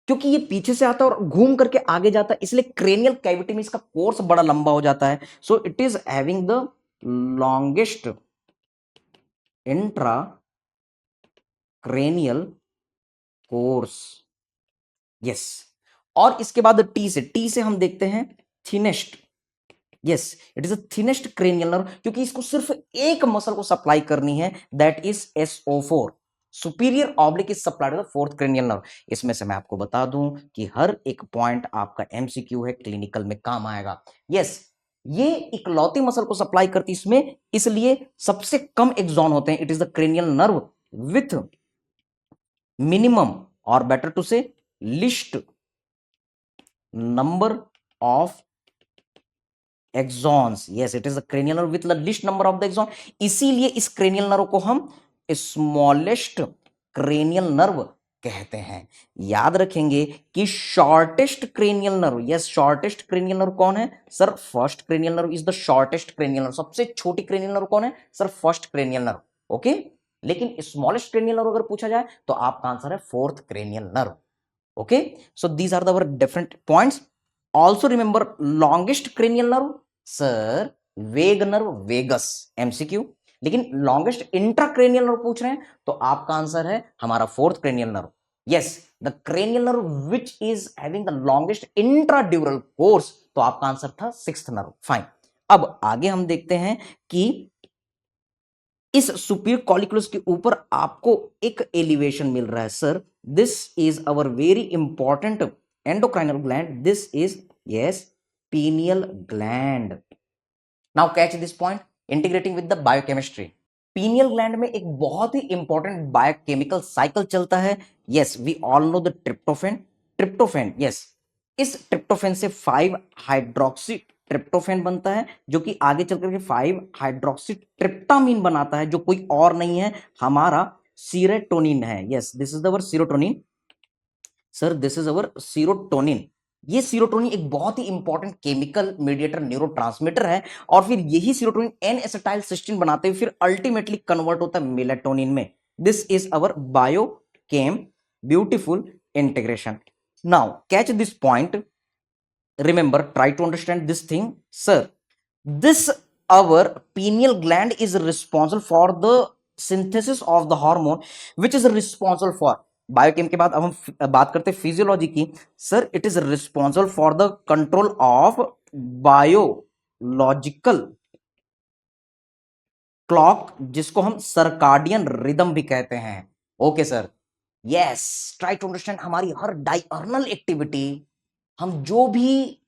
क्योंकि ये पीछे से आता है और घूम करके आगे जाता है, इसलिए क्रेनियल कैविटी में इसका कोर्स बड़ा लंबा हो जाता है। So it is having the longest intra cranial course. Yes, और इसके बाद टी से हम देखते हैं thinnest. Yes, it is a thinnest cranial nerve, क्योंकि इसको सिर्फ एक मसल को सप्लाई करनी है, that is SO4, superior oblique is supplied to the fourth cranial nerve. इसमें से मैं आपको बता दूं कि हर एक पॉइंट आपका MCQ है, क्लिनिकल में काम आएगा। यस, ये इकलौती मसल को सप्लाई करती इसमें, इसलिए सबसे कम एक्सॉन होते हैं। It is the cranial nerve with minimum और better to say least number of axons. Yes, it is the cranial nerve with the least number of the axon, इसीलिए इस क्रेनियल नर्व को हम स्मॉलेस्ट क्रेनियल नर्व कहते हैं। याद रखेंगे कि shortest cranial nerve, yes shortest cranial nerve कौन है sir? First cranial nerve is the shortest cranial nerve. सबसे छोटी क्रेनियल नर्व कौन है sir? First cranial nerve. Okay, लेकिन स्मॉलेस्ट क्रेनियल नर्व अगर पूछा जाए तो आपका आंसर है fourth cranial nerve. Okay, so these are the different points. Also remember longest cranial nerve sir vagus nerve, vagus, MCQ। लेकिन लॉन्गेस्ट इंट्राक्रेनियल नर्व पूछ रहे हैं तो आपका आंसर है हमारा fourth cranial nerve. Yes, the cranial nerve which is having the longest intradural course, तो आपका आंसर था सिक्स्थ नर्व। फाइन, अब आगे हम देखते हैं कि इस सुपीरियर कॉलिकुलस के ऊपर आपको एक एलिवेशन मिल रहा है। Sir this is our very important endocrinal gland, this is yes pineal gland. Now catch this point, integrating with the biochemistry. Pineal gland में एक बहुत ही इंपॉर्टेंट बायोकेमिकल साइकिल चलता है। Yes, we all know the tryptophan. Yes, इस tryptophan से 5 hydroxy tryptophan बनता है, जो कि आगे चलकर के 5 हाइड्रोक्सी ट्रिप्टामिन बनाता है, जो कोई और नहीं है, हमारा सीरोटोनिन है। Yes, this is our serotonin. Sir this is our serotonin. ये सीरोटोनिन एक बहुत ही इंपॉर्टेंट केमिकल मीडिएटर न्यूरोट्रांसमीटर है, और फिर यही सीरोटोनिन एन एसिटाइल सिस्टीन बनाते हुए फिर अल्टीमेटली कन्वर्ट होता है मेलाटोनिन में। This is our biochem beautiful integration. Now catch this point, remember, try to understand this thing, sir. This our pineal gland is responsible for the synthesis of the hormone which is responsible for biochem के बाद अब हम बात करते हैं physiology की। Sir it is responsible for the control of biological clock, जिसको हम सर्काडियन रिदम भी कहते हैं। Okay sir, yes, try to understand. हमारी हर डायर्नल एक्टिविटी, हम जो भी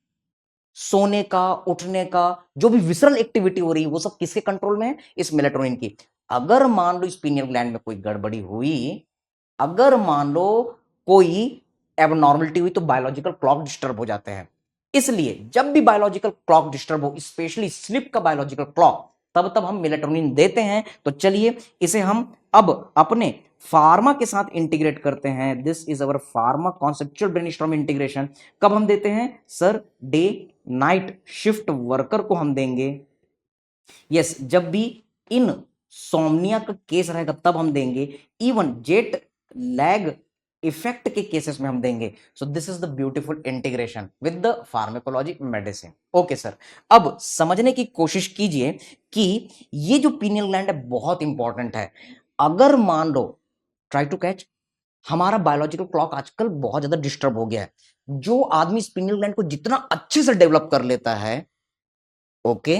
सोने का, उठने का, जो भी विसरल एक्टिविटी हो रही है, वो सब किसके कंट्रोल में है? इस मेलाटोनिन की। अगर मान लो इस पीनियल ग्लैंड में कोई गड़बड़ी हुई, अगर मान लो कोई एबनॉर्मलिटी हुई, तो बायोलॉजिकल क्लॉक डिस्टर्ब हो जाते हैं। इसलिए जब भी बायोलॉजिकल क्लॉक डिस्टर्ब हो, स्पेशली स्लीप का बायोलॉजिकल क्लॉक, तब हम मेलाटोनिन देते हैं। तो चलिए इसे हम अब अपने फार्मा के साथ इंटीग्रेट करते हैं। This is our pharma conceptual brainstorm integration. कब हम देते हैं? Sir day night shift worker को हम देंगे। यस, जब भी इन सोमनिया का केस रहेगा तब हम देंगे। इवन जेट लैग इफेक्ट के केसेस में हम देंगे। सो this is the beautiful integration with the pharmacology medicine. Okay sir, अब समझने की कोशिश कीजिए कि ये जो पीनियल ग्लैंड है बहुत इंपॉर्टेंट है। अगर मान लो, ट्राई टू कैच, हमारा बायोलॉजिकल क्लॉक आजकल बहुत ज्यादा डिस्टर्ब हो गया है। जो आदमी स्पिनियल ग्लैंड को जितना अच्छे से डेवलप कर लेता है, ओके,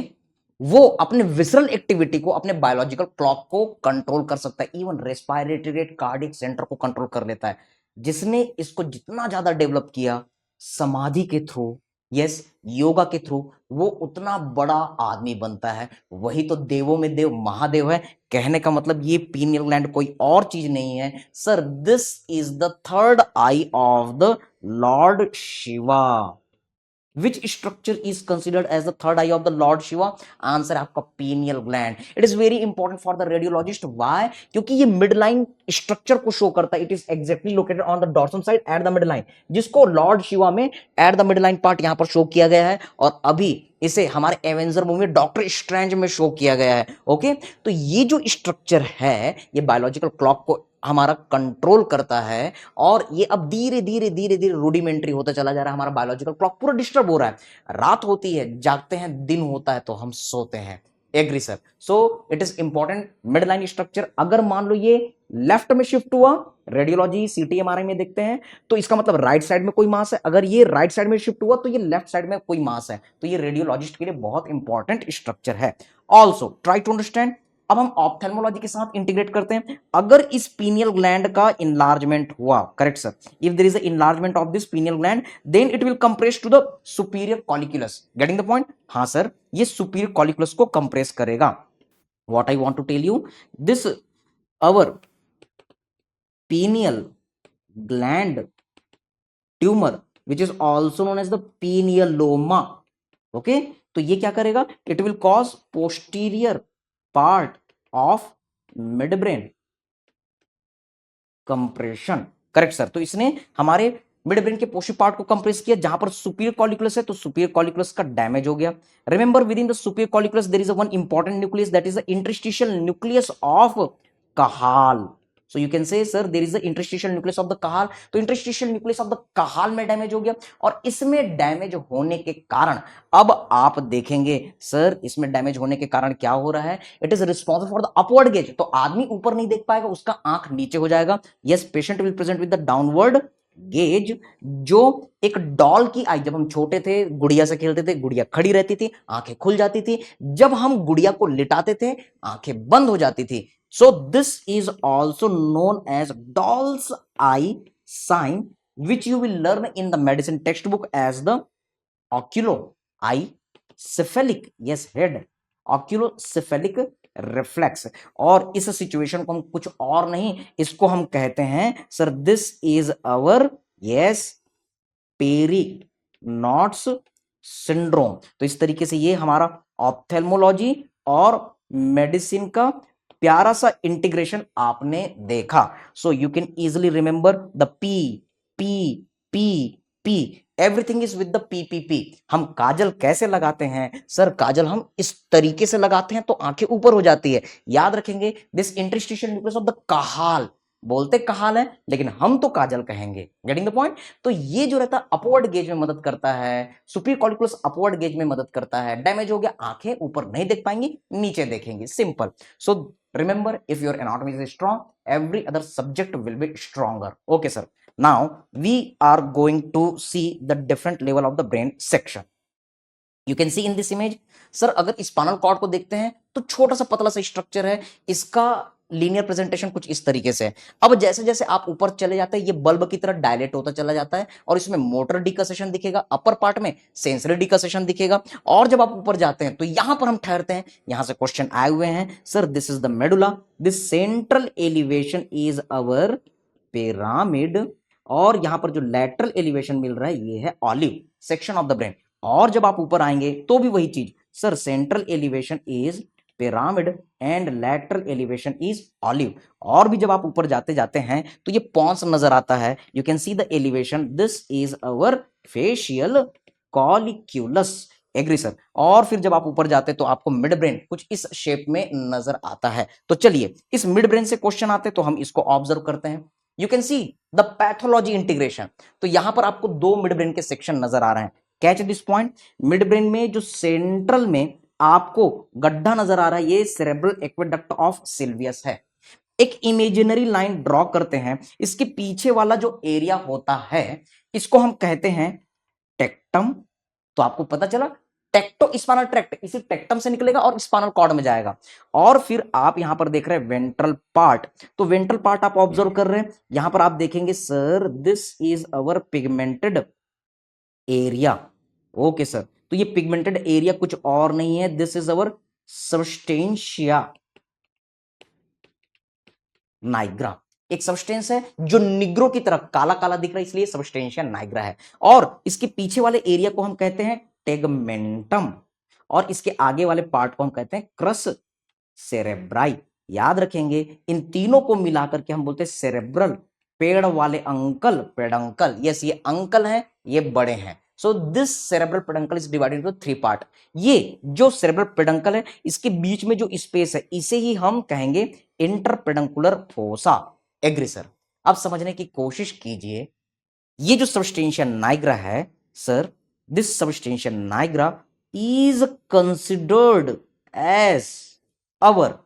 वो अपने विसरल एक्टिविटी को, अपने बायोलॉजिकल क्लॉक को कंट्रोल कर सकता है। Even respiratory rate, cardiac centre को कंट्रोल कर लेता है। जिसने इसको जितना ज्यादा डेवलप किया समाधि के थ्रू, यस, योगा के थ्रू, वो उतना बड़ा आदमी बनता है। वही तो देवों में देव महादेव है। कहने का मतलब ये पीनियल ग्लैंड कोई और चीज नहीं है sir, this is the third I of the Lord Shiva. Which structure is considered as the third eye of the Lord Shiva? Answer आपका pineal gland. It is very important for the radiologist. Why? क्योंकि ये midline structure को show करता है। It is exactly located on the dorsum side at the midline, जिसको Lord Shiva में at the midline part यहां पर शो किया गया है, और अभी इसे हमारे एवेंजर मूवी में डॉक्टर स्ट्रेंज में शो किया गया है। ओके, तो ये जो स्ट्रक्चर है ये बायोलॉजिकल क्लॉक को हमारा कंट्रोल करता है, और ये अब धीरे धीरे धीरे धीरे रूडिमेंट्री होता चला जा रहा है। हमारा बायोलॉजिकल क्लॉक पूरा डिस्टर्ब हो रहा है। रात होती है जागते हैं, दिन होता है तो हम सोते हैं। Agree sir? So it is important mid line structure. अगर मान लो ये लेफ्ट में शिफ्ट हुआ, रेडियोलॉजी सीटी एमआरआई में देखते हैं, तो इसका मतलब राइट साइड में कोई मास है। अगर ये राइट साइड में शिफ्ट हुआ तो ये लेफ्ट साइड में कोई मास है। तो ये रेडियोलॉजिस्ट के लिए बहुत इंपॉर्टेंट स्ट्रक्चर है। Also try to understand. अब हम ऑप्थेल्मोलॉजी के साथ इंटीग्रेट करते हैं। अगर इस पीनियल ग्लैंड का इनलार्जमेंट हुआ, correct sir, if there is a enlargement of this pineal gland, then it will compress to the superior colliculus. Getting the point? हाँ सर, ये सुपीरियर कॉलिक्यूलस को कंप्रेस करेगा। What I want to tell you, this our pineal gland tumor which is also known as the pinealoma. Okay, तो ये क्या करेगा? It will cause posterior part of mid brain compression. Correct sir, तो इसने हमारे mid brain के पोस्टी part को compress किया। जहां पर सुपीरियर कॉलिकुलस है तो सुपीरियर कॉलिकुलस का डैमेज हो गया। Remember, within the superior colliculus there is a one important nucleus, that is the interstitial nucleus of Cajal. So you can say sir there is the interstitial nucleus of the Cajal. तो interstitial nucleus of the कहाल में damage हो गया, और इसमें damage होने के कारण अब आप देखेंगे सर, इसमें डैमेज होने के कारण क्या हो रहा है? It is responsible for the upward gauge. तो आदमी ऊपर नहीं देख पाएगा, उसका आंख नीचे हो जाएगा। Yes, patient will present with the downward gauge. जो एक डॉल की आई, जब हम छोटे थे गुड़िया से खेलते थे, गुड़िया खड़ी रहती थी, आंखें खुल जाती थी। जब हम गुड़िया को लिटाते थे, आंखें बंद हो जाती थी। So this is also known as doll's eye sign, which you will learn in the medicine textbook as the oculoencephalic, yes, head, oculocephalic reflex। और इस सिचुएशन को हम कुछ और नहीं, इसको हम कहते हैं sir, this is our, yes, Parinaud's syndrome. तो इस तरीके से ये हमारा ऑप्थेल्मोलॉजी और मेडिसिन का प्यारा सा इंटीग्रेशन आपने देखा। सो you can easily remember the P P P P everything is with the PPP. हम काजल कैसे लगाते हैं सर? काजल हम इस तरीके से लगाते हैं तो आंखें ऊपर हो जाती है। याद रखेंगे, this interstitial nucleus of the कहाल, बोलते कहाल है लेकिन हम तो काजल कहेंगे। Getting the point? तो ये जो रहता है अपवर्ड गेज में मदद करता है, सुपीरियर कॉर्टिकल्स अपवर्ड गेज में मदद करता है। डैमेज हो गया, आंखें ऊपर नहीं देख पाएंगी, नीचे देखेंगी, simple. So remember, if your anatomy is strong every other subject will be stronger. Okay sir, now we are going to see the different level of the brain section. You can see in this image. Sir अगर spinal cord को देखते हैं तो छोटा सा पतला सा structure है, इसका लीनियर प्रेजेंटेशन कुछ इस तरीके से है। अब जैसे जैसे आप ऊपर चले जाते हैं ये बल्ब की तरह डायलेट होता चला जाता है और इसमें मोटर डिकसेशन दिखेगा, अपर पार्ट में सेंसरी डिकसेशन दिखेगा। और जब आप ऊपर जाते हैं तो यहां पर हम ठहरते हैं। यहां से क्वेश्चन आए हुए हैं sir, this is the medulla, this central elevation is our pyramid, और यहां पर जो लैटरल एलिवेशन मिल रहा है ये है olive section of the brain. और जब आप ऊपर आएंगे तो भी वही चीज sir, central elevation is pyramid and lateral elevation is olive. और भी जब आप ऊपर जाते जाते हैं तो ये पॉन्स नजर आता है। You can see the elevation, this is our facial colliculus. Agree sir. और फिर जब आप ऊपर जाते तो आपको मिड ब्रेन कुछ इस शेप में नजर आता है। तो चलिए इस मिड ब्रेन से क्वेश्चन आते तो हम इसको ऑब्जर्व करते हैं। You can see the pathology integration. तो यहां पर आपको दो मिड ब्रेन के सेक्शन नजर आ रहे हैं। Catch this point, mid brain में जो सेंट्रल में आपको गड्ढा नजर आ रहा है ये सेरेब्रल एक्वेडक्ट ऑफ सिल्वियस है। एक इमेजिनरी लाइन ड्रॉ करते हैं, इसके पीछे वाला जो एरिया होता है इसको हम कहते हैं टेक्टम। तो आपको पता चला टेक्टो स्पाइनल ट्रैक्ट, इसी टेक्टम से निकलेगा और स्पाइनल कॉर्ड में जाएगा। और फिर आप यहां पर देख रहे हैं वेंट्रल पार्ट। तो वेंट्रल पार्ट आप ऑब्जर्व कर रहे हैं, यहां पर आप देखेंगे sir, this is our pigmented area. Okay sir, तो ये पिगमेंटेड एरिया कुछ और नहीं है, this is our substantia nigra. एक सब्सटेंस है जो निग्रो की तरह काला काला दिख रहा है, इसलिए सबस्टेंशिया नाइग्रा है। और इसके पीछे वाले एरिया को हम कहते हैं टेगमेंटम, और इसके आगे वाले पार्ट को हम कहते हैं क्रस सेरेब्राई। याद रखेंगे, इन तीनों को मिलाकर के हम बोलते हैं सेरेब्रल। पेड़ वाले अंकल, पेडंकल, यस ये अंकल हैं, ये बड़े हैं। So this cerebral peduncle is divided into 3 part. ये जो सेरेब्रल पेडंकल है इसके बीच में जो स्पेस है इसे ही हम कहेंगे इंटरपेडंकुलर फोसा। Agree sir. अब समझने की कोशिश कीजिए, ये जो सबस्टेंशिया नाइग्रा है sir, this substantia nigra is considered as our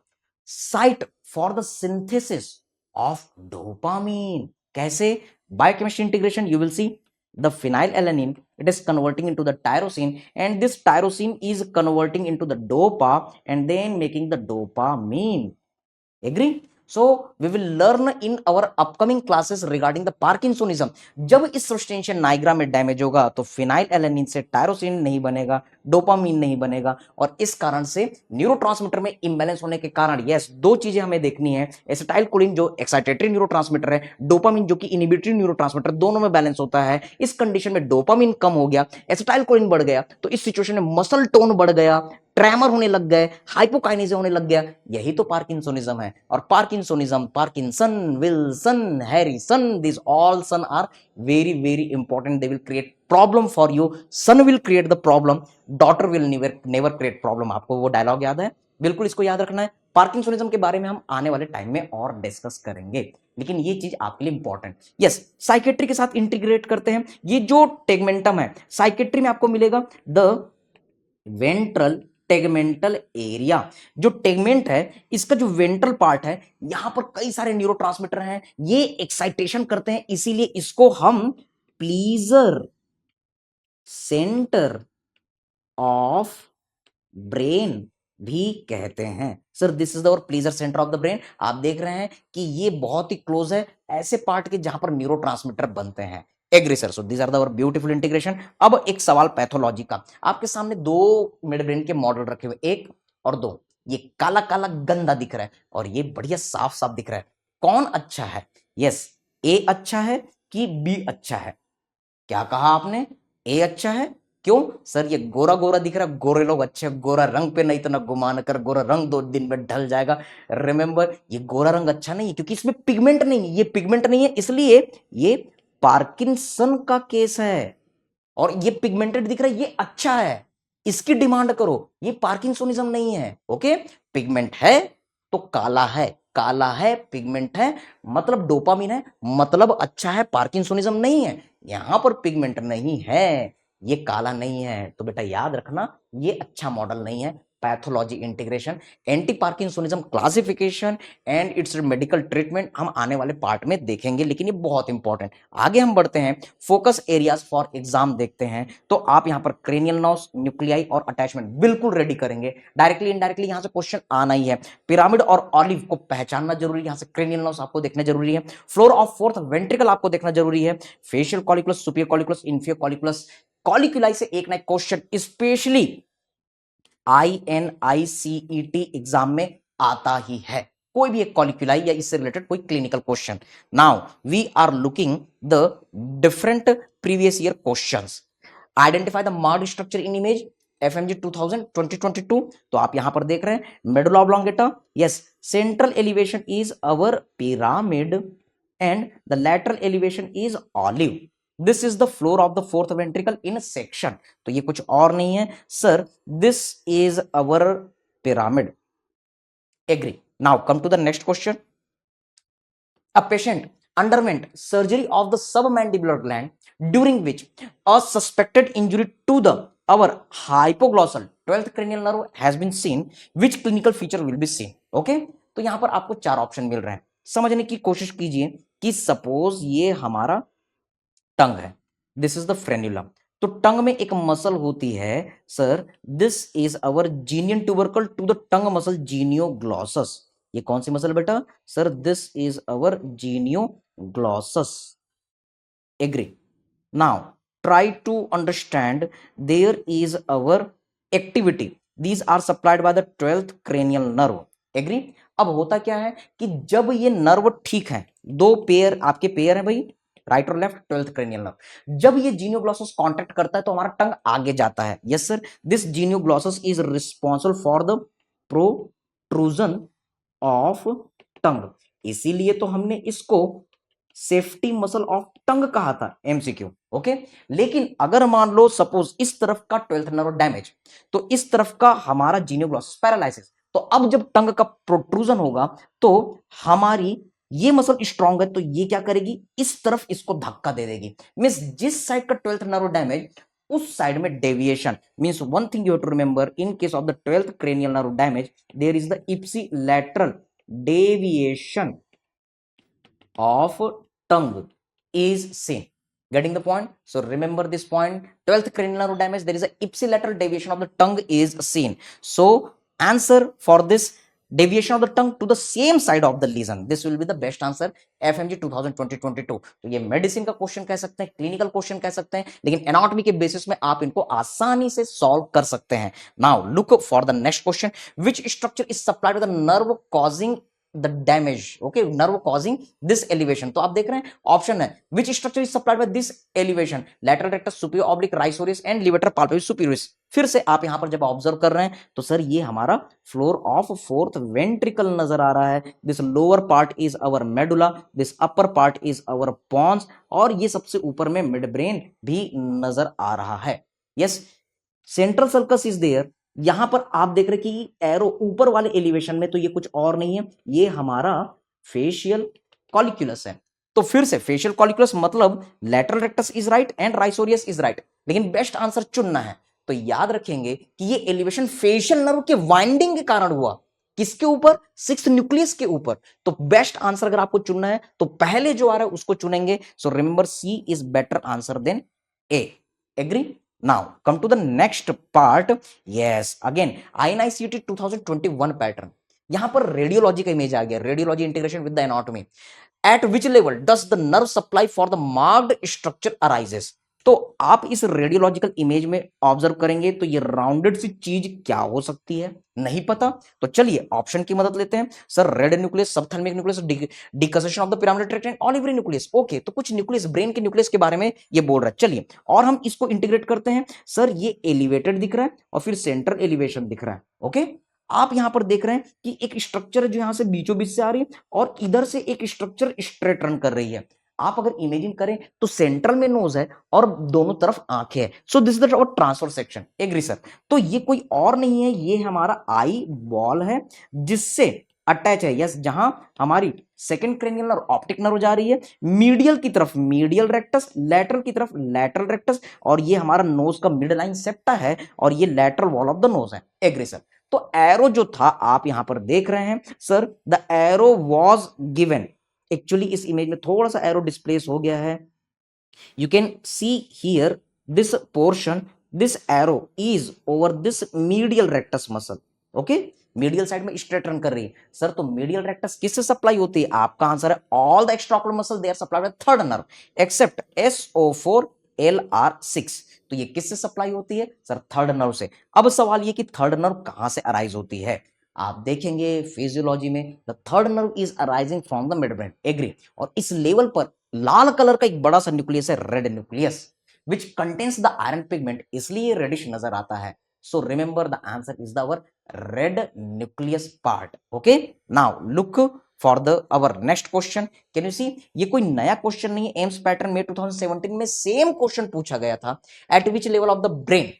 site for the synthesis of dopamine. कैसे? Biochemistry integration, you will see the phenylalanine, it is converting into the tyrosine, and this tyrosine is converting into the dopa and then making the dopamine. Agree? So we will learn in our upcoming classes regarding the Parkinsonism. जब इस substantia Niagara में damage होगा तो phenyl alanine से tyrosine नहीं बनेगा, dopamine नहीं बनेगा, और इस कारण से न्यूरोट्रांसमीटर में इंबैलेंस होने के कारण यस दो चीजें हमें देखनी है, एसिटाइलकोलिन जो एक्साइटेटरी न्यूरोट्रांसमीटर है, डोपामीन जो कि इनहिबिटरी न्यूरोट्रांसमीटर, दोनों में बैलेंस होता है। इस कंडीशन में डोपामीन कम हो गया, एसिटाइलकोलिन बढ़ गया, तो इस सिचुएशन में मसल टोन बढ़ गया, ट्रेमर होने लग गए, हाइपोकाइनेसिस होने लग गया। यही तो पार्किंसोनिज्म है। और parkinsonism, Parkinson, Wilson, Harrison, this all son are very very important. They will create problem for you. Son will create the problem, daughter will never create problem. आपको वो डायलॉग याद है? बिल्कुल इसको याद रखना है। पार्किंसोनिज्म के बारे में हम आने वाले टाइम में और डिस्कस करेंगे, लेकिन ये चीज आपके लिए इंपॉर्टेंट। यस, साइकेट्री के साथ इंटीग्रेट करते हैं। ये जो टेगमेंटम है साइकेट्री में आपको मिलेगा द वेंट्रल टेगमेंटल एरिया। जो टेगमेंट है इसका जो वेंट्रल पार्ट है, यहां पर कई सारे न्यूरोट्रांसमीटर हैं, ये एक्साइटेशन करते हैं, इसीलिए इसको हम प्लीजर सेंटर ऑफ ब्रेन भी कहते हैं। Sir this is our pleaser centre of the brain. आप देख रहे हैं कि ये बहुत ही क्लोज है ऐसे पार्ट के जहां पर न्यूरोट्रांसमीटर बनते हैं। Agree sir. So this are the beautiful integration. अब एक सवाल पैथोलॉजी का। आपके सामने दो मिड ब्रेन के मॉडल रखे हुए, एक और दो। ये काला काला गंदा दिख रहा है और ये बढ़िया साफ साफ दिख रहा है। कौन अच्छा है? यस, ए अच्छा है कि बी अच्छा है? क्या कहा आपने? ए अच्छा है। क्यों सर? ये गोरा गोरा दिख रहा है, गोरे लोग अच्छे। गोरा रंग पे नहीं तो ना गुमान कर, गोरा रंग 2 दिन में ढल जाएगा। रिमेंबर, ये गोरा रंग अच्छा नहीं है क्योंकि इसमें पिगमेंट नहीं है, ये पिगमेंट नहीं है, इसलिए ये पार्किंसन का केस है। और ये पिगमेंटेड दिख रहा है, ये अच्छा है, इसकी डिमांड करो, ये पार्किंसोनिज्म नहीं है। ओके, पिगमेंट है तो काला है, काला है पिगमेंट है मतलब डोपामिन है, मतलब अच्छा है, पार्किंसोनिज्म नहीं है। यहां पर पिगमेंट नहीं है, ये काला नहीं है, तो बेटा याद रखना ये अच्छा मॉडल नहीं है। Pathology integration, anti parkinsonism classification and it's medical treatment हम आने वाले पार्ट में देखेंगे, लेकिन ये बहुत इंपॉर्टेंट। आगे हम बढ़ते हैं, फोकस एरियाज फॉर एग्जाम देखते हैं। तो आप यहां पर क्रेनियल नर्व्स, न्यूक्लियाई और अटैचमेंट बिल्कुल रेडी करेंगे, डायरेक्टली इनडायरेक्टली यहां से क्वेश्चन आना ही है। पिरामिड और ऑलिव को पहचानना जरूरी है, यहां से क्रेनियल नर्व्स आपको देखना जरूरी है, फ्लोर ऑफ फोर्थ वेंट्रिकल आपको देखना जरूरी है, facial colliculus, superior colliculus, inferior colliculus, colliculi से एक ना एक क्वेश्चन स्पेशली INICET एग्जाम में आता ही है, कोई भी एक कॉलिकुलाई या इससे रिलेटेड कोई clinical question. Now we are looking the different previous year questions. Identify the marked structure in image FMG 2000 2022। तो आप यहां पर देख रहे हैं medulla oblongata, yes, central elevation is our pyramid and the lateral elevation is olive. This is the floor of the fourth ventricle in section. तो ये कुछ और नहीं है sir, this is our pyramid. Agree. Now come to the next question. A patient underwent surgery of the submandibular gland during which a suspected injury to the our hypoglossal 12th cranial nerve has been seen. Which clinical feature will be seen? Okay, तो यहां पर आपको चार option मिल रहे हैं, समझने की कोशिश कीजिए कि सपोज ये हमारा टंग है, दिस इज द फ्रेन्युलम। तो टंग में एक मसल होती है sir, this is our genian tubercle to the tongue muscle genioglossus. ये कौन सी मसल बेटा sir, this is our genioglossus. Agree. Now try to understand, there is our activity, these are supplied by the 12th cranial nerve. Agree. अब होता क्या है कि जब ये नर्व ठीक है, दो पेयर आपके पेयर है भाई, राइट और लेफ्ट, 12th क्रेनियल नर्व, जब ये जीनियोग्लॉसस कांटेक्ट करता है तो हमारा टंग आगे जाता है। Yes sir, this genioglossus is responsible for the protrusion of tongue, इसीलिए तो हमने इसको सेफ्टी मसल ऑफ टंग कहा था, MCQ। ओके, लेकिन अगर मान लो सपोज इस तरफ का 12th नर्व डैमेज, तो इस तरफ का हमारा जीनियोग्लॉसस पैरालाइसिस, तो अब जब टंग का प्रोट्रूजन होगा तो हमारी ये मसल स्ट्रांग है, तो ये क्या करेगी, इस तरफ इसको धक्का दे देगी। मींस जिस साइड का 12th नर्व डैमेज, उस साइड में deviation. Means one thing you have to remember, in case of the 12th cranial nerve damage there is the ipsilateral deviation of tongue is seen. Getting the point? So remember this point, 12th cranial nerve damage, there is a ipsilateral deviation of the tongue is seen. So answer for this deviation of the tongue to the same side of the lesion, this will be the best answer, FMG 2022। तो ये medicine का question कह सकते हैं, clinical question कह सकते हैं, लेकिन एनाटॉमी के बेसिस में आप इनको आसानी से सॉल्व कर सकते हैं। Now look for the next question, which structure is supplied with the nerve causing the damage. Okay, nerve causing this elevation. तो आप देख रहे हैं ऑप्शन है, which structure is supplied by this elevation, lateral rectus superior oblique risorius and levator palpebrae superioris. फिर से आप यहां पर जब ऑब्जर्व कर रहे हैं तो सर ये हमारा फ्लोर ऑफ फोर्थ वेंट्रिकल नजर आ रहा है, this lower part is our medulla, this upper part is our pons, और ये सबसे ऊपर में मिड ब्रेन भी नजर आ रहा है। Yes, central sulcus is there. यहां पर आप देख रहे कि एरो ऊपर वाले एलिवेशन में, तो ये कुछ और नहीं है, ये हमारा फेशियल कॉलिक्यूलस है। तो फिर से फेशियल कॉलिक्यूलस मतलब lateral rectus is right and risorius is right, लेकिन बेस्ट आंसर चुनना है। तो याद रखेंगे कि ये एलिवेशन फेशियल नर्व के वाइंडिंग के कारण हुआ, किसके ऊपर, सिक्स्थ न्यूक्लियस के ऊपर। तो बेस्ट आंसर अगर आपको चुनना है तो पहले जो आ रहा है उसको चुनेंगे। So remember C is better answer than A. Agree. Now come to the next part. Yes, again INICET 2021 pattern. यहां पर रेडियोलॉजी का इमेज आ गया, radiology integration with the anatomy. Eight which level does the nerve supply for the marked structure arises. तो आप इस radiological image में observe करेंगे तो ये राउंडेड सी चीज क्या हो सकती है, नहीं पता, तो चलिए ऑप्शन की मदद लेते हैं। Sir red nucleus, subthalamic nucleus, decussation of the pyramidal tract and olivary nucleus. Okay, तो कुछ न्यूक्लियस, ब्रेन के न्यूक्लियस के बारे में ये बोल रहा है। चलिए और हम इसको इंटीग्रेट करते हैं। सर ये एलिवेटेड दिख रहा है और फिर सेंट्रल एलिवेशन दिख रहा है। ओके, आप यहां पर देख रहे हैं कि एक स्ट्रक्चर है जो यहां से बीचों बीच से आ रही है और इधर से एक स्ट्रक्चर स्ट्रेट रन कर रही है। आप अगर इमेजिन करें तो सेंट्रल में नोज है और दोनों तरफ आंखें हैं। So this is our transverse section. Agree sir? तो ये कोई और नहीं है, ये हमारा आई बॉल है जिससे अटैच है, यस, जहां हमारी सेकंड क्रेनियल और ऑप्टिक नर्व जा रही है, मीडियल की तरफ मीडियल रेक्टस, लैटरल की तरफ लैटरल रेक्टस, और ये हमारा नोज का मिड लाइन सेप्टा है और ये lateral wall of the nose है। Agree sir? तो एरो जो था आप यहां पर देख रहे हैं sir, the arrow was given. Actually इस इमेज में थोड़ा सा एरो डिस्प्लेस हो गया है। You can see here this portion, this arrow is over this medial rectus muscle. Okay, medial side में स्ट्रेट रन कर रही है सर। तो मीडियल रेक्टस किससे सप्लाई होती है? आपका आंसर है all the extraocular muscle they are supplied by third nerve except SO4LR6। तो ये किससे सप्लाई होती है सर? थर्ड नर्व से। अब सवाल ये कि थर्ड नर्व कहां से अराइज होती है? आप देखेंगे फिजियोलॉजी में the third nerve is arising from the mid brain. Agree? और इस लेवल पर लाल कलर का एक बड़ा सा न्यूक्लियस है, red nucleus, which contains the iron pigment, इसलिए रेडिश नजर आता है। So remember the answer is the our red nucleus part. Okay, now look for the our next question. Can you see? ये कोई नया क्वेश्चन नहीं है, एम्स पैटर्न में 2017 में सेम क्वेश्चन पूछा गया था। At which level of the brain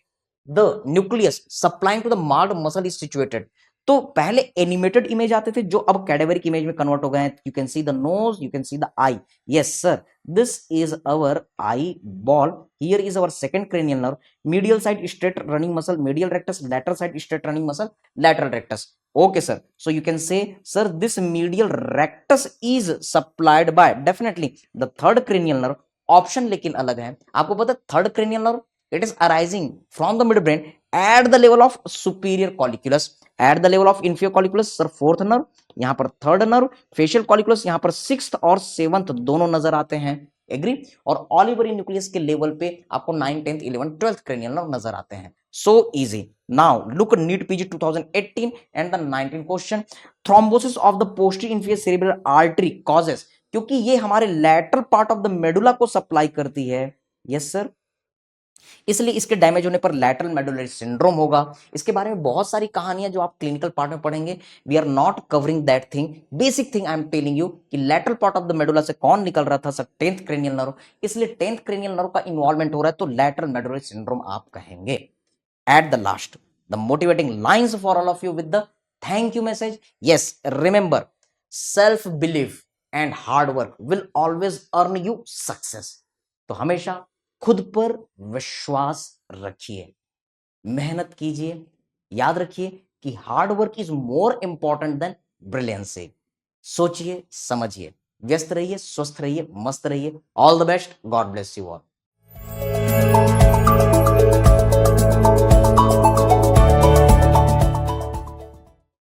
the nucleus supplying to the marked muscle is situated. तो पहले एनिमेटेड इमेज आते थे जो अब कैडेवरिक इमेज में कन्वर्ट हो गए हैं। You can see the nose, you can see the I. Yes sir, this is our eye ball, here is our second cranial nerve, medial side straight running muscle medial rectus, lateral side straight running muscle lateral rectus. Okay sir, so you can say sir this medial rectus is supplied bye definitely the third cranial nerve. Option लेकिन अलग है। आपको पता है third cranial nerve it is arising from the midbrain at the level of superior colliculus, at the level of inferior colliculus sir fourth nerve, यहां पर third nerve, facial colliculus यहां पर सिक्स्थ और सेवंथ दोनों नजर आते हैं। एग्री? और ऑलिवरी न्यूक्लियस के लेवल पे आपको 9, 10th, 11th, 12th cranial nerve नजर आते हैं। So easy. Now look NEET PG 2018 and the 19 question. Thrombosis of the posterior inferior cerebral artery causes, क्योंकि ये हमारे lateral part of the medulla को सप्लाई करती है। यस सर, इसलिए इसके डैमेज होने पर लैटरल मेडुलरी सिंड्रोम होगा। इसके बारे में बहुत सारी कहानियां जो आप क्लिनिकल पार्ट में पढ़ेंगे। We are not covering that thing, basic thing I am telling you कि lateral part of the medulla से कौन निकल रहा था सर? 10th क्रेनियल नर्व, इसलिए 10th क्रेनियल नर्व का इन्वॉल्वमेंट हो रहा है तो लैटरल मेडुलरी सिंड्रोम आप कहेंगे। At the last the motivating lines for all of you with the thank you message. Yes, remember self belief and hard work will always earn you success. तो हमेशा खुद पर विश्वास रखिए, मेहनत कीजिए, याद रखिए कि hard work is more important than brilliancy. सोचिए, समझिए, व्यस्त रहिए, स्वस्थ रहिए, मस्त रहिए। All the best, God bless you all.